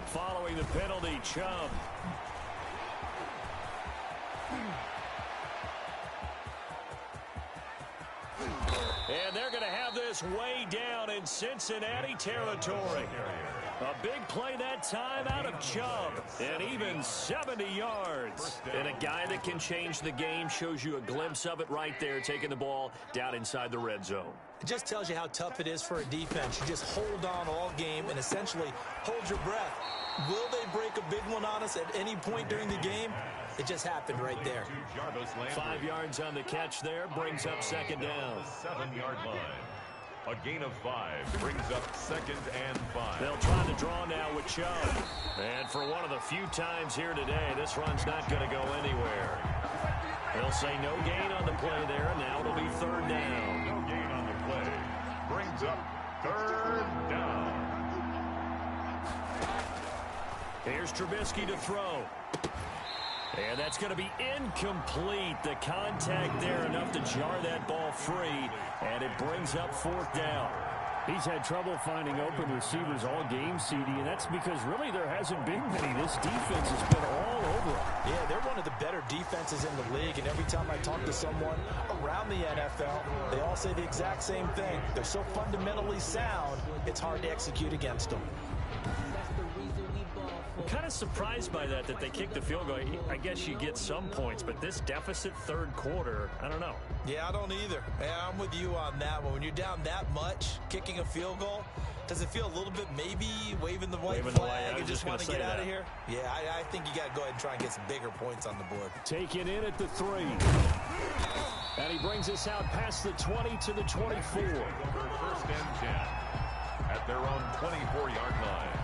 Following the penalty, Chubb. And they're going to have this way down in Cincinnati territory. A big play that time out of Chubb, and even 70 yards. And a guy that can change the game, shows you a glimpse of it right there, taking the ball down inside the red zone. It just tells you how tough it is for a defense. You just hold on all game and essentially hold your breath. Will they break a big one on us at any point during the game? It just happened right there. 5 yards on the catch there, brings up second down. 7-yard line. A gain of 5 brings up 2nd and 5. They'll try to draw now with Chubb. And for one of the few times here today, this run's not going to go anywhere. They'll say no gain on the play there, and now it'll be third down. No gain on the play. Brings up 3rd down. Here's Trubisky to throw. And that's going to be incomplete. The contact there enough to jar that ball free, and it brings up 4th down. He's had trouble finding open receivers all game, CD, and that's because really there hasn't been many. This defense has been all over him. Yeah, they're one of the better defenses in the league, and every time I talk to someone around the NFL, they all say the exact same thing. They're so fundamentally sound, it's hard to execute against them. I'm kind of surprised by that they kicked the field goal. I guess you get some points, but this deficit third quarter, I don't know. Yeah, I don't either. Yeah, I'm with you on that one. When you're down that much, kicking a field goal, does it feel a little bit maybe waving the white flag and just want to get out of here? Yeah, I think you got to go ahead and try and get some bigger points on the board. Taken in at the 3. And he brings us out past the 20 to the 24. For 1st and 10 at their own 24-yard line.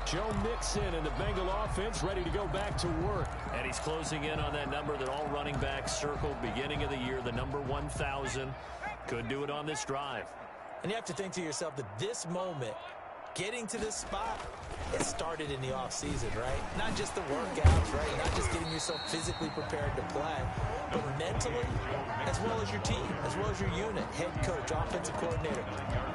Joe Mixon and the Bengal offense ready to go back to work. And he's closing in on that number that all running backs circled beginning of the year, the number 1,000. Could do it on this drive. And you have to think to yourself that this moment, getting to this spot, it started in the offseason, right? Not just the workouts, right? Not just getting yourself physically prepared to play, but mentally, as well as your team, as well as your unit, head coach, offensive coordinator.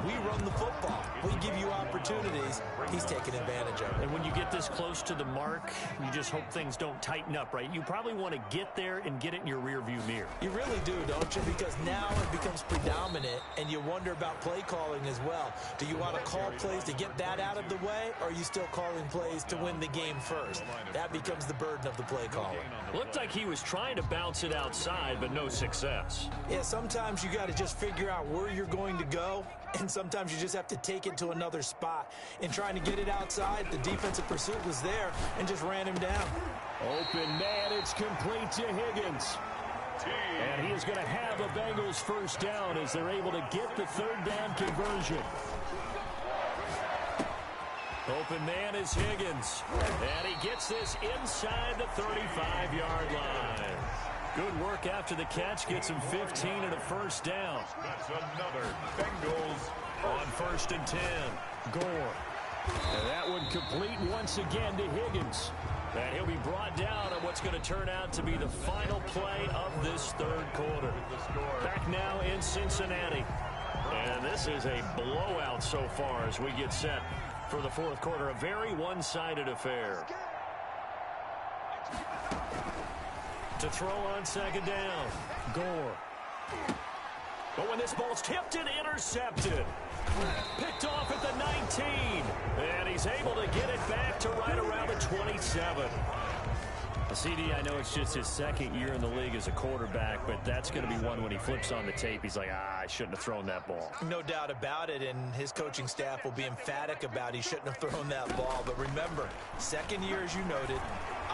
We run the football. We give you opportunities. He's taking advantage of it. And when you get this close to the mark, you just hope things don't tighten up, right? You probably want to get there and get it in your rearview mirror. You really do, don't you? Because now it becomes predominant, and you wonder about play calling as well. Do you want to call plays to get that out of the way, or are you still calling plays to win the game first? That becomes the burden of the play calling. Looked like he was trying to bounce it outside, but no success. Yeah, sometimes you got to just figure out where you're going to go, and sometimes you just have to take it to another spot. In trying to get it outside, the defensive pursuit was there and just ran him down. Open man, it's complete to Higgins. And he is going to have a Bengals first down as they're able to get the third down conversion. Open man is Higgins. And he gets this inside the 35-yard line. Good work after the catch. Gets him 15 and a first down. That's another Bengals on 1st and 10. Gore And that one complete once again to Higgins. And he'll be brought down on what's going to turn out to be the final play of this third quarter. Back now in Cincinnati. And this is a blowout so far as we get set for the fourth quarter. A very one-sided affair. To throw on second down. Gore. But when this ball's tipped and intercepted. Picked off at the 19. And he's able to get it back to right around the 27. CD, I know it's just his second year in the league as a quarterback, but that's going to be one when he flips on the tape. He's like, I shouldn't have thrown that ball. No doubt about it, and his coaching staff will be emphatic about he shouldn't have thrown that ball. But remember, second year, as you noted,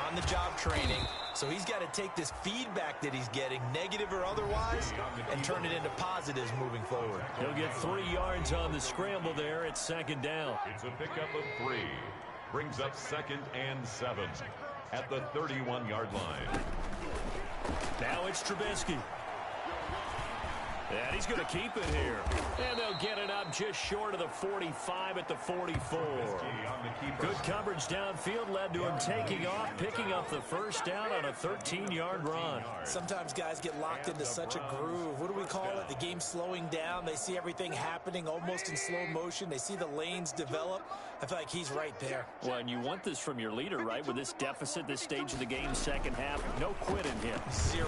on-the-job training. So he's got to take this feedback that he's getting, negative or otherwise, and turn it into positives moving forward. He'll get 3 yards on the scramble there at second down. It's a pickup of 3. Brings up 2nd and 7 at the 31-yard line. Now it's Trubisky. And he's going to keep it here. And they'll get it up just short of the 45 at the 44. Good coverage downfield led to him taking off, picking up the first down on a 13-yard run. Sometimes guys get locked into such a groove. What do we call it? The game slowing down. They see everything happening almost in slow motion. They see the lanes develop. I feel like he's right there. Well, and you want this from your leader, right? With this deficit, this stage of the game, second half, no quitting him. 0.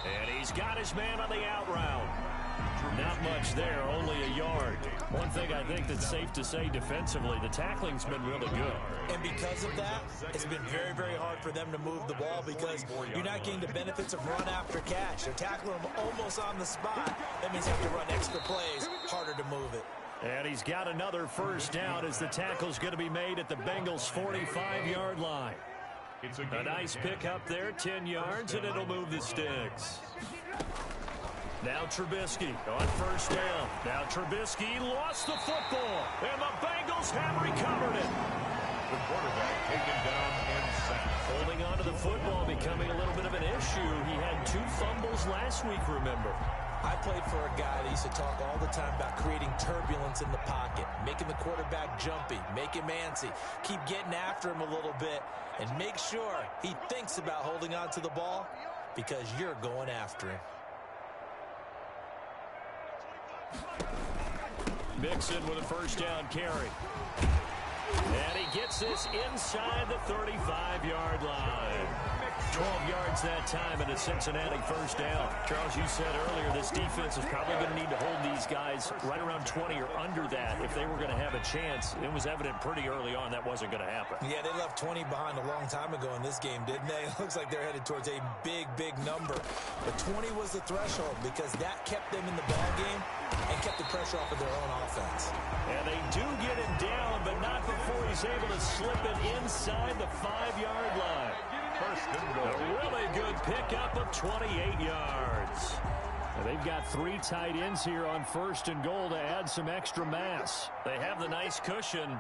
And he's got his man on the out route. Not much there, only a yard. One thing I think that's safe to say defensively, the tackling's been really good. And because of that, it's been very, very hard for them to move the ball because you're not getting the benefits of run after catch. They're tackling him almost on the spot. That means you have to run extra plays, harder to move it. And he's got another first down as the tackle's going to be made at the Bengals' 45-yard line. A nice pick up there, 10 yards, and it'll move the sticks. Now Trubisky on first down. Now Trubisky lost the football, and the Bengals have recovered it. The quarterback taken down and sacked. Holding on to the football becoming a little bit of an issue. He had 2 fumbles last week, remember. I played for a guy that used to talk all the time about creating turbulence in the pocket, making the quarterback jumpy, make him antsy, keep getting after him a little bit, and make sure he thinks about holding on to the ball because you're going after him. Mixon with a first down carry. And he gets this inside the 35-yard line. 12 yards that time and a Cincinnati first down. Charles, you said earlier this defense is probably going to need to hold these guys right around 20 or under that if they were going to have a chance. It was evident pretty early on that wasn't going to happen. Yeah, they left 20 behind a long time ago in this game, didn't they? It looks like they're headed towards a big, big number. But 20 was the threshold because that kept them in the ball game and kept the pressure off of their own offense. And they do get him down, but not before he's able to slip it inside the 5-yard line. A really good pickup of 28 yards. And they've got 3 tight ends here on first and goal to add some extra mass. They have the nice cushion.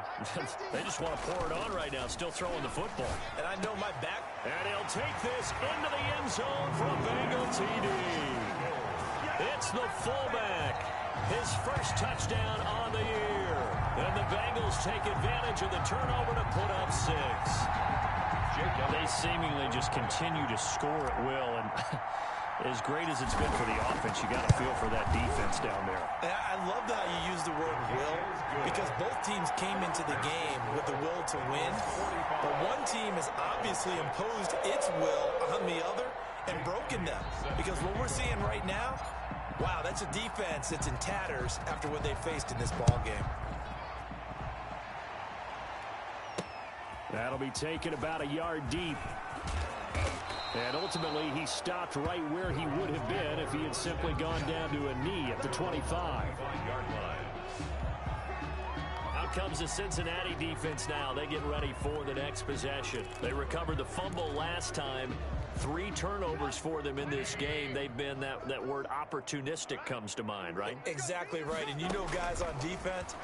They just want to pour it on right now, still throwing the football. And I know my back. And he'll take this into the end zone for a Bengal TD. It's the fullback. His first touchdown on the year. And the Bengals take advantage of the turnover to put up 6. They seemingly just continue to score at will, and as great as it's been for the offense, you got to feel for that defense down there. I love how you use the word will, because both teams came into the game with the will to win, but one team has obviously imposed its will on the other and broken them, because what we're seeing right now, wow, that's a defense that's in tatters after what they faced in this ball game. That'll be taken about a yard deep. And ultimately, he stopped right where he would have been if he had simply gone down to a knee at the 25. Out comes the Cincinnati defense now. They get ready for the next possession. They recovered the fumble last time. 3 turnovers for them in this game. They've been, that word opportunistic comes to mind, right? Exactly right. And you know guys on defense,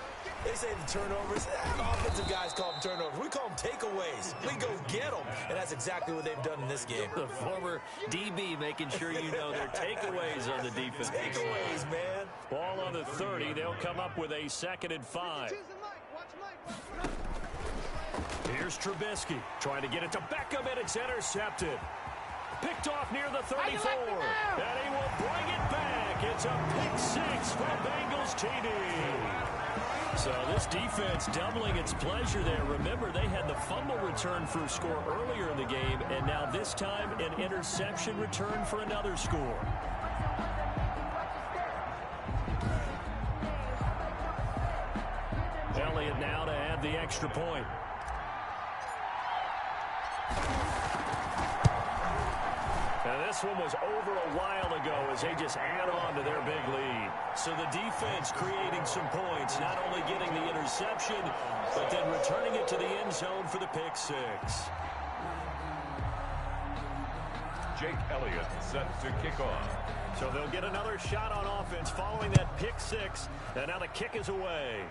they say the turnovers, offensive guys call them turnovers. We call them takeaways. We go get them. And that's exactly what they've done in this game. The former DB making sure you know their takeaways on the defense. Takeaways, man. Ball on the 30. They'll come up with a 2nd and 5. Here's Trubisky trying to get it to Beckham, and it's intercepted. Picked off near the 34. And he will bring it back. It's a pick six for Bengals TD. So this defense doubling its pleasure there. Remember, they had the fumble return for a score earlier in the game, and now this time an interception return for another score. Elliott now to add the extra point. Now this one was over a while ago as they just add on to their big lead. So the defense creating some points, not only getting the interception, but then returning it to the end zone for the pick six. Jake Elliott set to kick off. So they'll get another shot on offense following that pick six, and now the kick is away.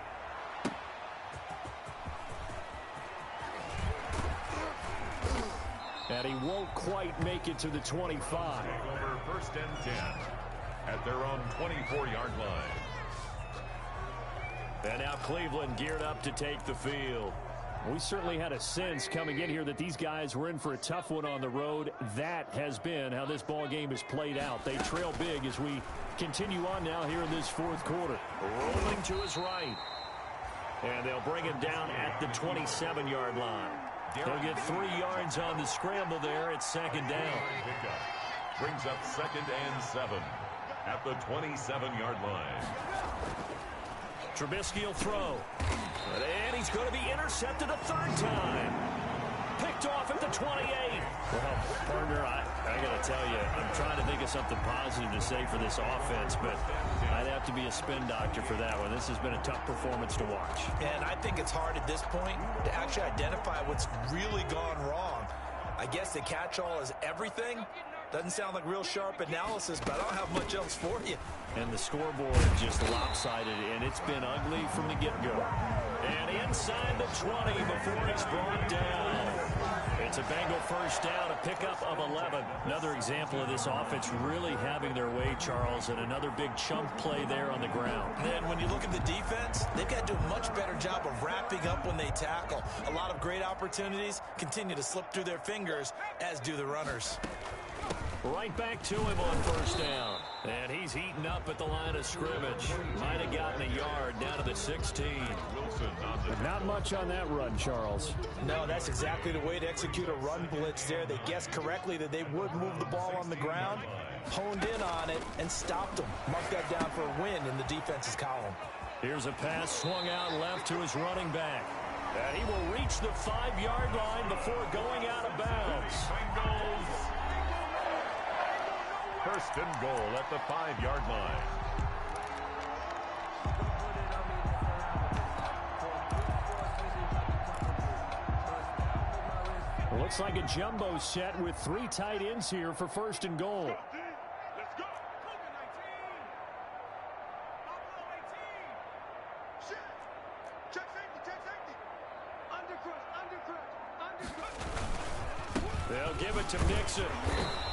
And he won't quite make it to the 25. Over first and 10 at their own 24-yard line. And now Cleveland geared up to take the field. We certainly had a sense coming in here that these guys were in for a tough one on the road. That has been how this ball game has played out. They trail big as we continue on now here in this fourth quarter. Rolling to his right. And they'll bring him down at the 27-yard line. They'll get 3 yards on the scramble there at second down. Brings up second and 7 at the 27-yard line. Trubisky will throw. And he's going to be intercepted a third time. Picked off at the 28. Well, partner, I got to tell you, I'm trying to think of something positive to say for this offense, but I'd have to be a spin doctor for that one. This has been a tough performance to watch. And I think it's hard at this point to actually identify what's really gone wrong. I guess the catch-all is everything. Doesn't sound like real sharp analysis, but I don't have much else for you. And the scoreboard just lopsided, and it's been ugly from the get-go. And inside the 20 before it's brought down. It's a Bengal first down, a pickup of 11. Another example of this offense really having their way, Charles, and another big chunk play there on the ground. And then when you look at the defense, they've got to do a much better job of wrapping up when they tackle. A lot of great opportunities continue to slip through their fingers, as do the runners. Right back to him on first down. And he's heating up at the line of scrimmage. Might have gotten a yard down to the 16. Not much on that run, Charles. No, that's exactly the way to execute a run blitz there. They guessed correctly that they would move the ball on the ground, honed in on it, and stopped them. Mark that down for a win in the defense's column. Here's a pass swung out left to his running back. And he will reach the 5-yard line before going out of bounds. First and goal at the 5-yard line. Looks like a jumbo set with 3 tight ends here for first and goal. Let's go. Check safety. Undercrush. They'll give it to Nixon.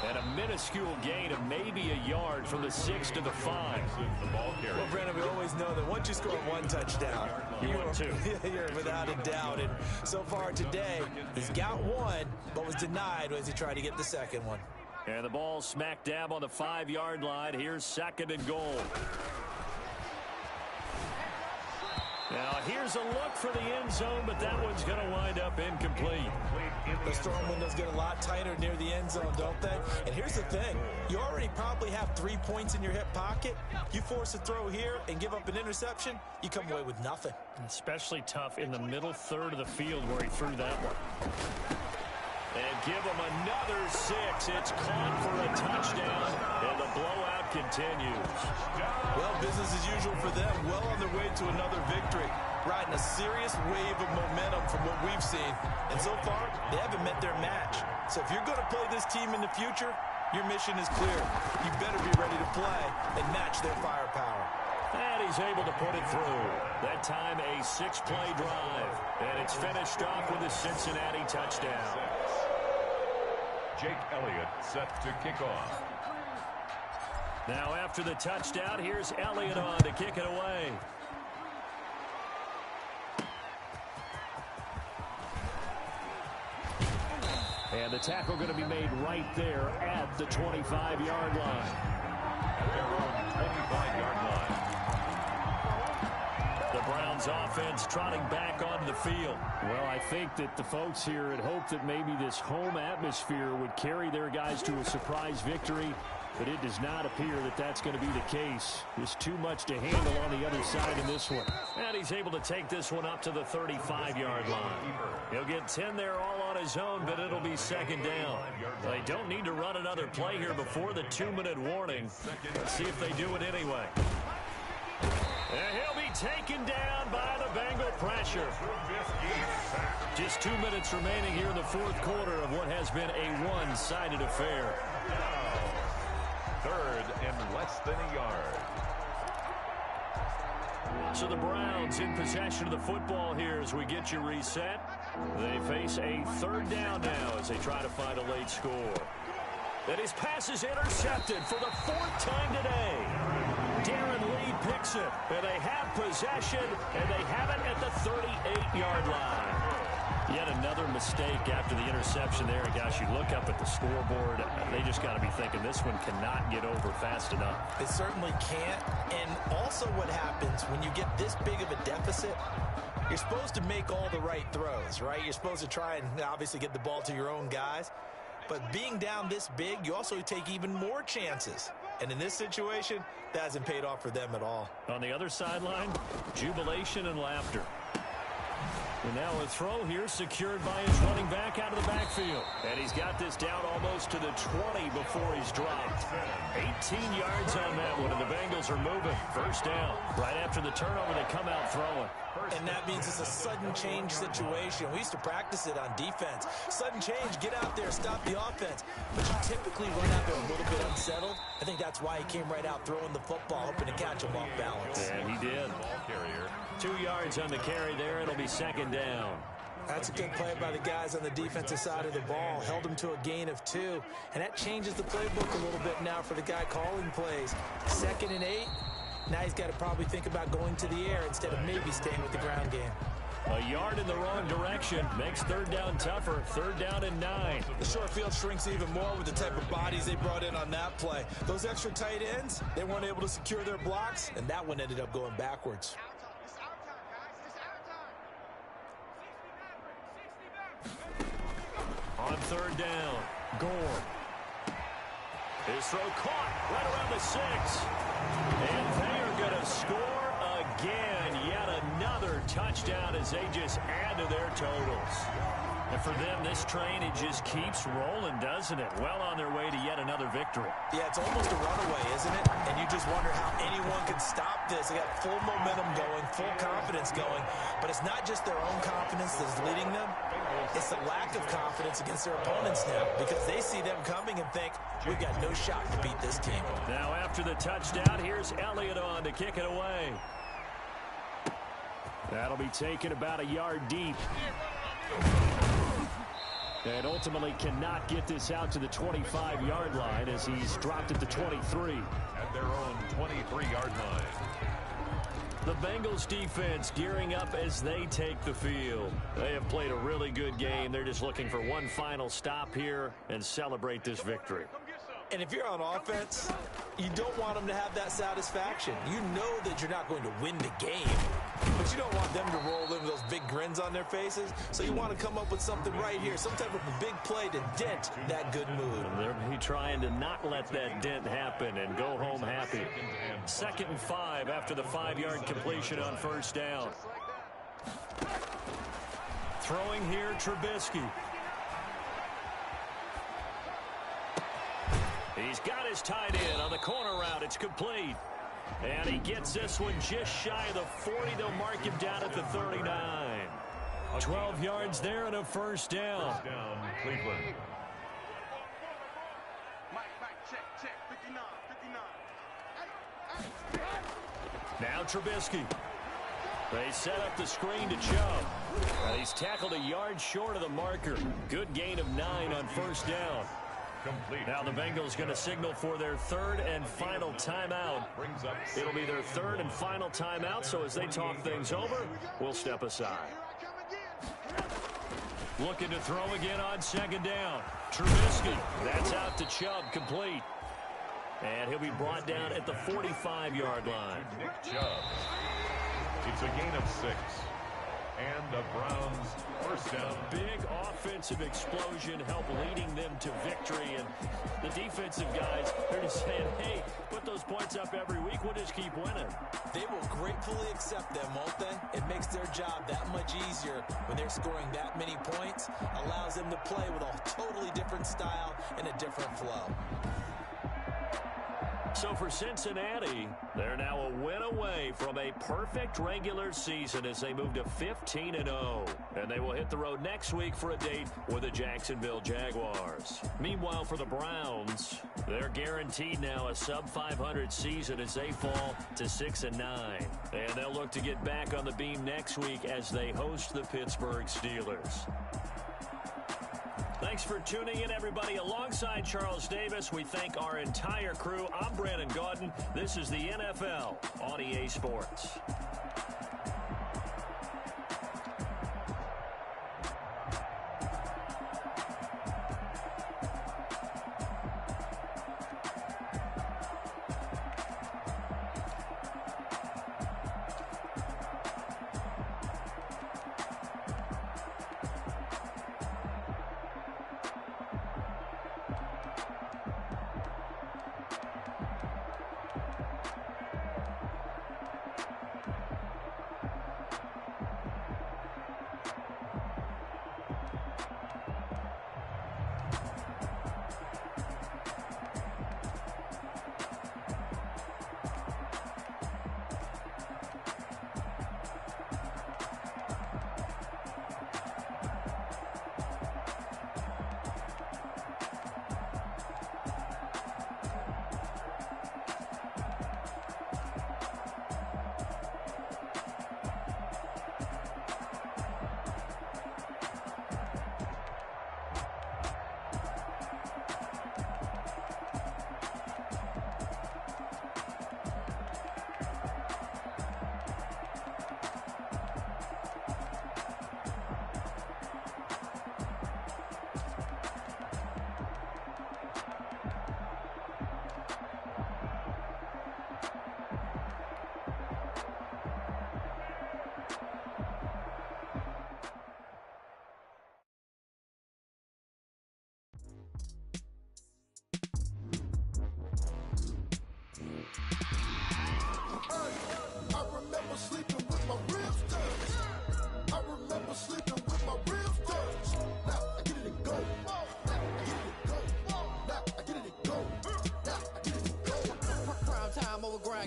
And a minuscule gain of maybe a yard from the 6 to the 5. Well, Brandon, we always know that once you score 1 touchdown, you're 2. You're without a doubt. And so far today, he's got 1, but was denied as he tried to get the second one. And the ball smack dab on the 5-yard line. Here's second and goal. Now, here's a look for the end zone, but that one's going to wind up incomplete. The storm windows get a lot tighter near the end zone, don't they? And here's the thing. You already probably have 3 points in your hip pocket. You force a throw here and give up an interception, you come away with nothing. Especially tough in the middle third of the field where he threw that one. And give him another 6. It's caught for a touchdown, and the blowout continues. Well, business as usual for them. Well on their way to another victory. Riding a serious wave of momentum from what we've seen. And so far, they haven't met their match. So if you're going to play this team in the future, your mission is clear. You better be ready to play and match their firepower. And he's able to put it through. That time a 6-play drive. And it's finished off with a Cincinnati touchdown. Jake Elliott set to kick off. Now after the touchdown, here's Elliott on to kick it away. And the tackle going to be made right there at the 25-yard line. At their own 25-yard line. The Browns offense trotting back onto the field. Well, I think that the folks here had hoped that maybe this home atmosphere would carry their guys to a surprise victory, but it does not appear that that's going to be the case. There's too much to handle on the other side in this one. And he's able to take this one up to the 35-yard line. He'll get 10 there all on his own, but it'll be second down. They don't need to run another play here before the 2-minute warning. Let's see if they do it anyway. And he'll be taken down by the Bengal pressure. Just 2 minutes remaining here in the fourth quarter of what has been a one-sided affair. Third and less than a yard. So the Browns in possession of the football here as we get you reset. They face a third down now as they try to find a late score. And his pass is intercepted for the fourth time today. Darren Lee picks it, and they have possession, and they have it at the 38-yard line. Yet another mistake after the interception there. Gosh, you look up at the scoreboard, they just got to be thinking this one cannot get over fast enough. It certainly can't. And also what happens when you get this big of a deficit, you're supposed to make all the right throws, right? You're supposed to try and obviously get the ball to your own guys. But being down this big, you also take even more chances. And in this situation, that hasn't paid off for them at all. On the other sideline, jubilation and laughter. And now a throw here secured by his running back out of the backfield. And he's got this down almost to the 20 before he's dropped. 18 yards on that one, and the Bengals are moving. First down. Right after the turnover, they come out throwing. And that means it's a sudden change situation. We used to practice it on defense. Sudden change, get out there, stop the offense. But you typically run out there a little bit unsettled. I think that's why he came right out throwing the football, hoping to catch him off balance. And he did. Ball carrier. 2 yards on the carry there. It'll be second down. That's a good play by the guys on the defensive side of the ball. Held him to a gain of 2. And that changes the playbook a little bit now for the guy calling plays. 2nd and 8. Now he's got to probably think about going to the air instead of maybe staying with the ground game. A yard in the wrong direction makes third down tougher. Third down and 9. The short field shrinks even more with the type of bodies they brought in on that play. Those extra tight ends, they weren't able to secure their blocks, and that one ended up going backwards. On third down, Gore. His throw caught right around the 6. And they are going to score again. Yet another touchdown as they just add to their totals. And for them, this train, it just keeps rolling, doesn't it? Well on their way to yet another victory. Yeah, it's almost a runaway, isn't it? And you just wonder how anyone can stop this. They got full momentum going, full confidence going. But it's not just their own confidence that's leading them. It's the lack of confidence against their opponents now because they see them coming and think, we've got no shot to beat this team. Now after the touchdown, here's Elliott on to kick it away. That'll be taken about a yard deep. And ultimately cannot get this out to the 25-yard line as he's dropped at the 23. At their own 23-yard line. The Bengals defense gearing up as they take the field. They have played a really good game. They're just looking for one final stop here and celebrate this victory. And if you're on offense, you don't want them to have that satisfaction. You know that you're not going to win the game, but you don't want them to roll in with those big grins on their faces. So you want to come up with something right here, some type of a big play to dent that good mood. And they're trying to not let that dent happen and go home happy. 2nd and 5 after the 5-yard completion on first down. Throwing here, Trubisky. He's got his tight end on the corner route. It's complete. And he gets this one just shy of the 40. They'll mark him down at the 39. 12 yards there and a first down. First down, Cleveland. Now Trubisky. They set up the screen to Chubb. He's tackled a yard short of the marker. Good gain of 9 on first down. Complete. Now the Bengals going to signal for their third and final timeout. It'll be their third and final timeout, so as they talk things over, we'll step aside. Looking to throw again on second down. Trubisky, that's out to Chubb, complete. And he'll be brought down at the 45-yard line. Nick Chubb. It's a gain of 6. And the Browns first down. Big offensive explosion helped leading them to victory. And the defensive guys, they're just saying, hey, put those points up every week. We'll just keep winning. They will gratefully accept them, won't they? It makes their job that much easier when they're scoring that many points. Allows them to play with a totally different style and a different flow. So for Cincinnati, they're now a win away from a perfect regular season as they move to 15-0. And they will hit the road next week for a date with the Jacksonville Jaguars. Meanwhile, for the Browns, they're guaranteed now a sub-500 season as they fall to 6-9. And they'll look to get back on the beam next week as they host the Pittsburgh Steelers. Thanks for tuning in, everybody. Alongside Charles Davis, we thank our entire crew. I'm Brandon Gaudin. This is the NFL on EA Sports.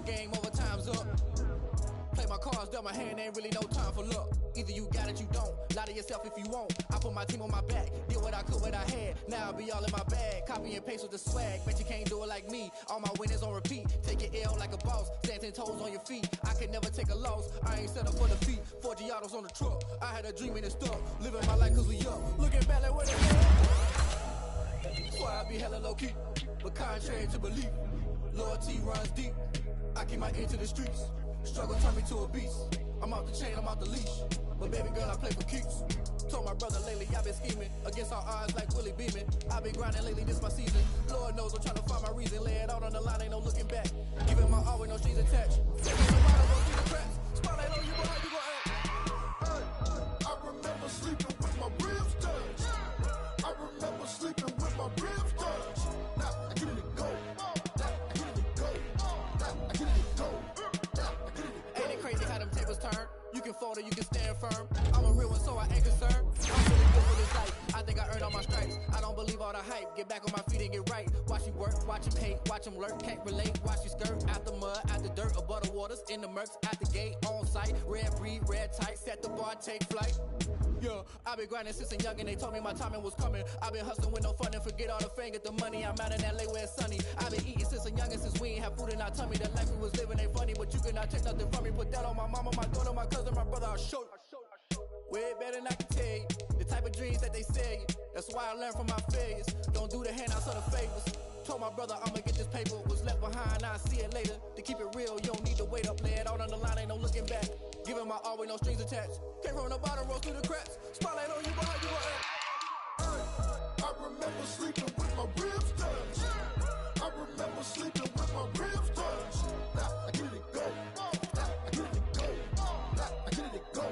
Game over, time's up. Play my cards, dealt my hand, ain't really no time for luck. Either you got it, you don't. Lie to yourself if you won't. I put my team on my back, did what I could, what I had. Now I'll be all in my bag. Copy and paste with the swag. Bet you can't do it like me. All my winners on repeat. Take your L like a boss. Stand 10 toes on your feet. I could never take a loss. I ain't set up for defeat. 4 Giottos on the truck. I had a dream and it stuck. Living my life cause we up. Looking back like what the hell. So I be hella low key. But contrary to belief, loyalty runs deep. I keep my ear to the streets. Struggle turned me to a beast. I'm off the chain, I'm off the leash. But baby girl, I play for keeps. Told my brother lately, I've been scheming. Against all odds like Willie Beeman. I've been grinding lately, this my season. Lord knows I'm trying to find my reason. Lay it out on the line, ain't no looking back. Giving my all with no strings attached. Spotlight on you, boy, how you gon' act? I remember sleeping with my ribs touched. I remember sleeping with my ribs touched. Now I get it to go. Ain't it crazy how them tables turn? You can fold or you can stand firm. I'm a real one, so I ain't concerned. I'm really good for this life. I think I earned all my stripes. I don't believe all the hype. Get back on my feet and get right. Watch you work, watch him hate, watch him lurk. Can't relate, watch you skirt. Out the mud, out the dirt, above the waters, in the murks, at the gate, on site. Red breed, red tight, set the bar, take flight. Yeah, I been grinding since a young and they told me my timing was coming. I been hustling with no fun and forget all the fame, get the money. I'm out in LA where it's sunny. I been eating since a young and since we ain't have food in our tummy. The life we was living ain't funny, but you cannot take nothing from me. Put that on my mama, my daughter, my cousin, my brother, I'll show you. Way better than I can tell you. The type of dreams that they sell you. That's why I learned from my failures. Don't do the handouts or the favors. Told my brother I'ma get this paper, was left behind, I'll see it later. To keep it real, you don't need to wait up, lay it out on the line, ain't no looking back. Giving my all with no strings attached. Came from the bottom, roll through the cracks. Spotlight on you, but how you gon' I remember sleeping with my ribs touched. I remember sleeping with my ribs touched. I get it go. I get it go. I get it go.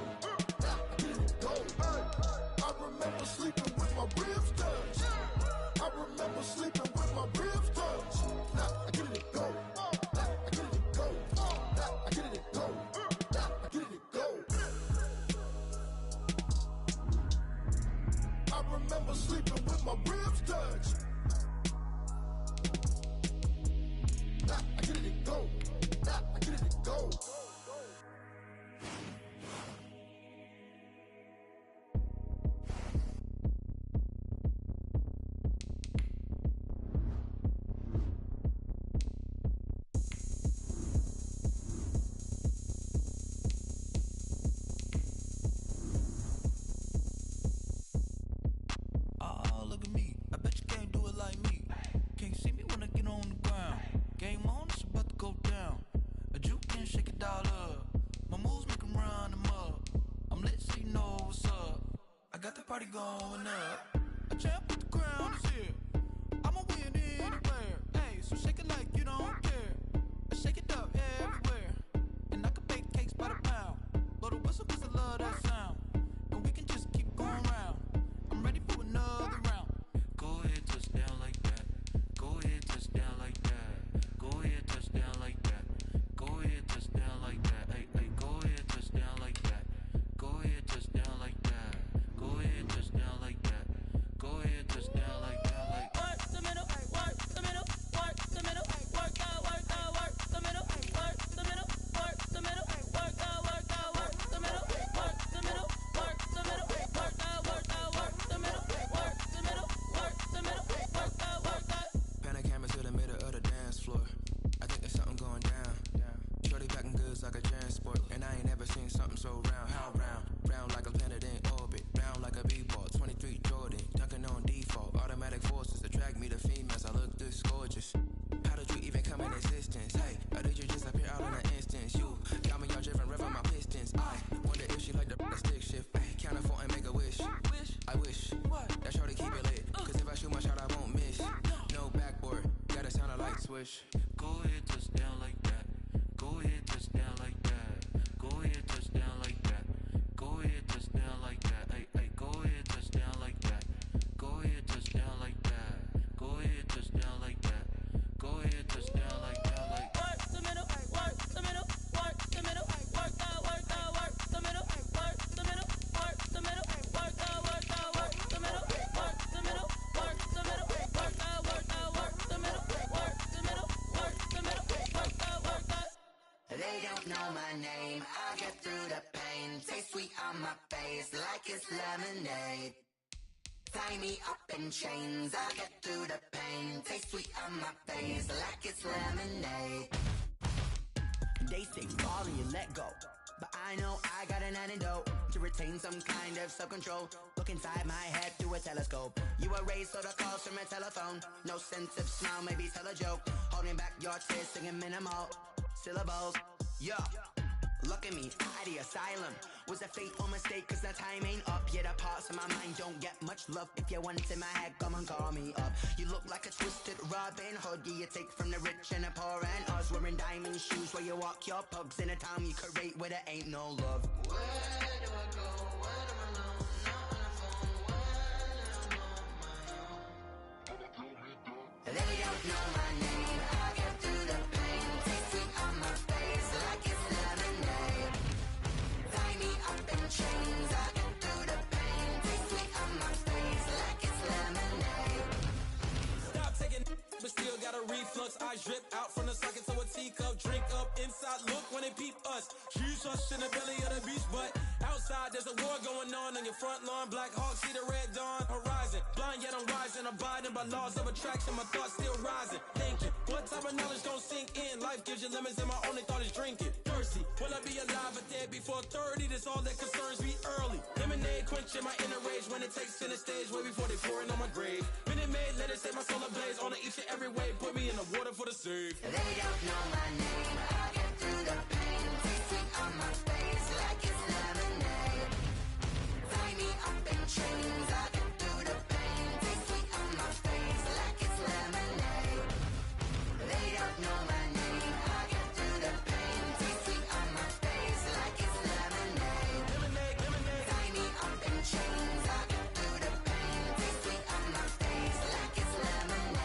I get it go. I remember sleeping with my ribs touched. I remember sleeping with my ribs touched. I get it go. I get it go. I get it go. I get it go. I remember sleeping with my ribs touched. I get it go. I get it go. Oh, look at me. I bet you can't do it like me. Can't see me when I get on the ground. Game on, it's about to go down. A juke and shake it all up. My moves make 'em run them up. I'm lit so you know what's up. I got the party going up. A champ with the crown is here. I'ma win anywhere. Hey, so shake it like you don't care. I shake it up everywhere. And I can bake cakes by the pound. Blow the whistle 'cause I love that sound. And we can just keep going round. I'm ready for another round. Go ahead, touch down like that. Go ahead, touch down like that. Go ahead, touch down like that. Go ahead, touch down like that. Hey, hey, go ahead, touch down like that. Go ahead, touch down like that. Go ahead, touch down like that. Go ahead, touch down like that. Like work the middle, work the middle, work the middle, work out, work the middle, work the middle, work the middle, work out, work the middle, work the middle, work the middle, work out, work the middle, work the middle, work the middle, work out. Pan a camera to the middle of the dance floor. I think there's something going down. Shorty packing goods like a transport, and I ain't never seen something so round. How round? Round like a planet in orbit, round like a b-ball. 23 Jordan, dunking on default. Automatic forces attract me to females. I look this gorgeous. How did you even come in existence? Hey, or did you just appear out in an instance? You got me all driven, revving my pistons. I wonder if she like the stick shift. Ay, count a four and make a wish. I wish that shorty keep it lit. 'Cause if I shoot my shot, I won't miss. No backboard, gotta sound a light switch. Go ahead, touch down like that. Go ahead, touch down like that. Go ahead, touch down like that. Go ahead, touch down like that. Hey, hey, go ahead, touch down like that. Go ahead, touch down like that. Go ahead, touch down like that. Go ahead, touch down like that. Like work the middle, work the middle, work the middle, work out, work the middle, work the middle, work the middle, work out, work the middle, work the middle, work the middle, work out, work the middle, work the middle, work the middle, work out. They don't know my name. I get through the pain. Taste sweet on my face like it's lemonade. Tie me up in chains. I get through the pain. Taste sweet on my face like it's lemonade. They say fall and you let go, but I know I got an antidote to retain some kind of self-control. Look inside my head through a telescope. You erase all the calls from a telephone. No sense of smile, maybe tell a joke. Holding back your tears, singing minimal syllables. Yeah, look at me, at the asylum. Was a fateful mistake, 'cause the time ain't up. Yeah, the parts of my mind don't get much love. If you want in my head, come and call me up. You look like a twisted Robin Hood. Yeah, you take from the rich and the poor and us. Wearing diamond shoes where you walk your pugs in a town you create where there ain't no love. Where do I go? When I'm alone? Not on the phone. When I'm on my own. They don't know my name. I get through the pain. Taste sweet on my face like it's lemonade. Tie me up in chains. I get through the pain. Taste sweet on my face like it's lemonade. Stop taking, but still got a reflux. Eyes drip out from the socket to a teacup. Drink up inside, look when they peep us. Shoes us in the belly of the beast, but outside there's a war going on your front lawn. Black Hawk, see the red dawn horizon. Blind yet I'm rising, abiding by laws of attraction. My thoughts still rising. Thinking, what type of knowledge gon' sink in? Life gives you lemons and my only thought is drinking. Thirsty, will I be alive or dead before 30? That's all that concerns me early. Lemonade, quenching my inner rage when it takes center stage way before they pouring on my grave. Minute Maid, let it set my soul ablaze on each and every way. Put me in the water for the save. They don't know my name. I get through the pain. Taste sweet on my face like it's lemonade. Tie me up in chains. I get through the pain. Taste sweet on my face like it's lemonade. They don't know my name. I get through the pain. Taste sweet on my face like it's lemonade. Lemonade, lemonade. Tie me up in chains. I get through the pain. Taste sweet on my face like it's lemonade.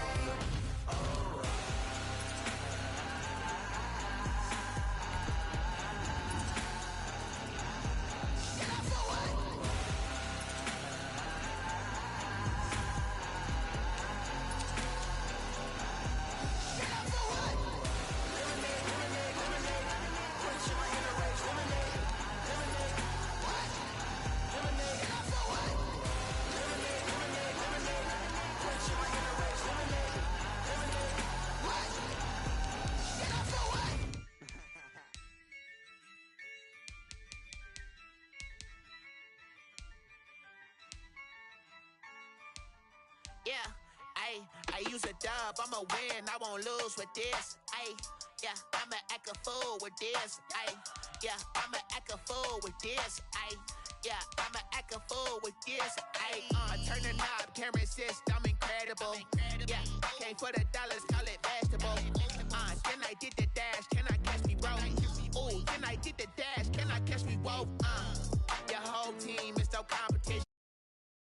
Yeah, I use a dub, I'ma win, I won't lose with this. Yeah, I'ma act a fool with this. Yeah, I'ma act a fool with this. Yeah, I'ma act a fool with this. Turn the knob, camera assist, I'm incredible. Yeah, came for the dollars, call it vegetable. Then I did the dash, can I catch me, bro? Ooh, then I did the dash, can I catch me, whoa? Your whole team is no competition.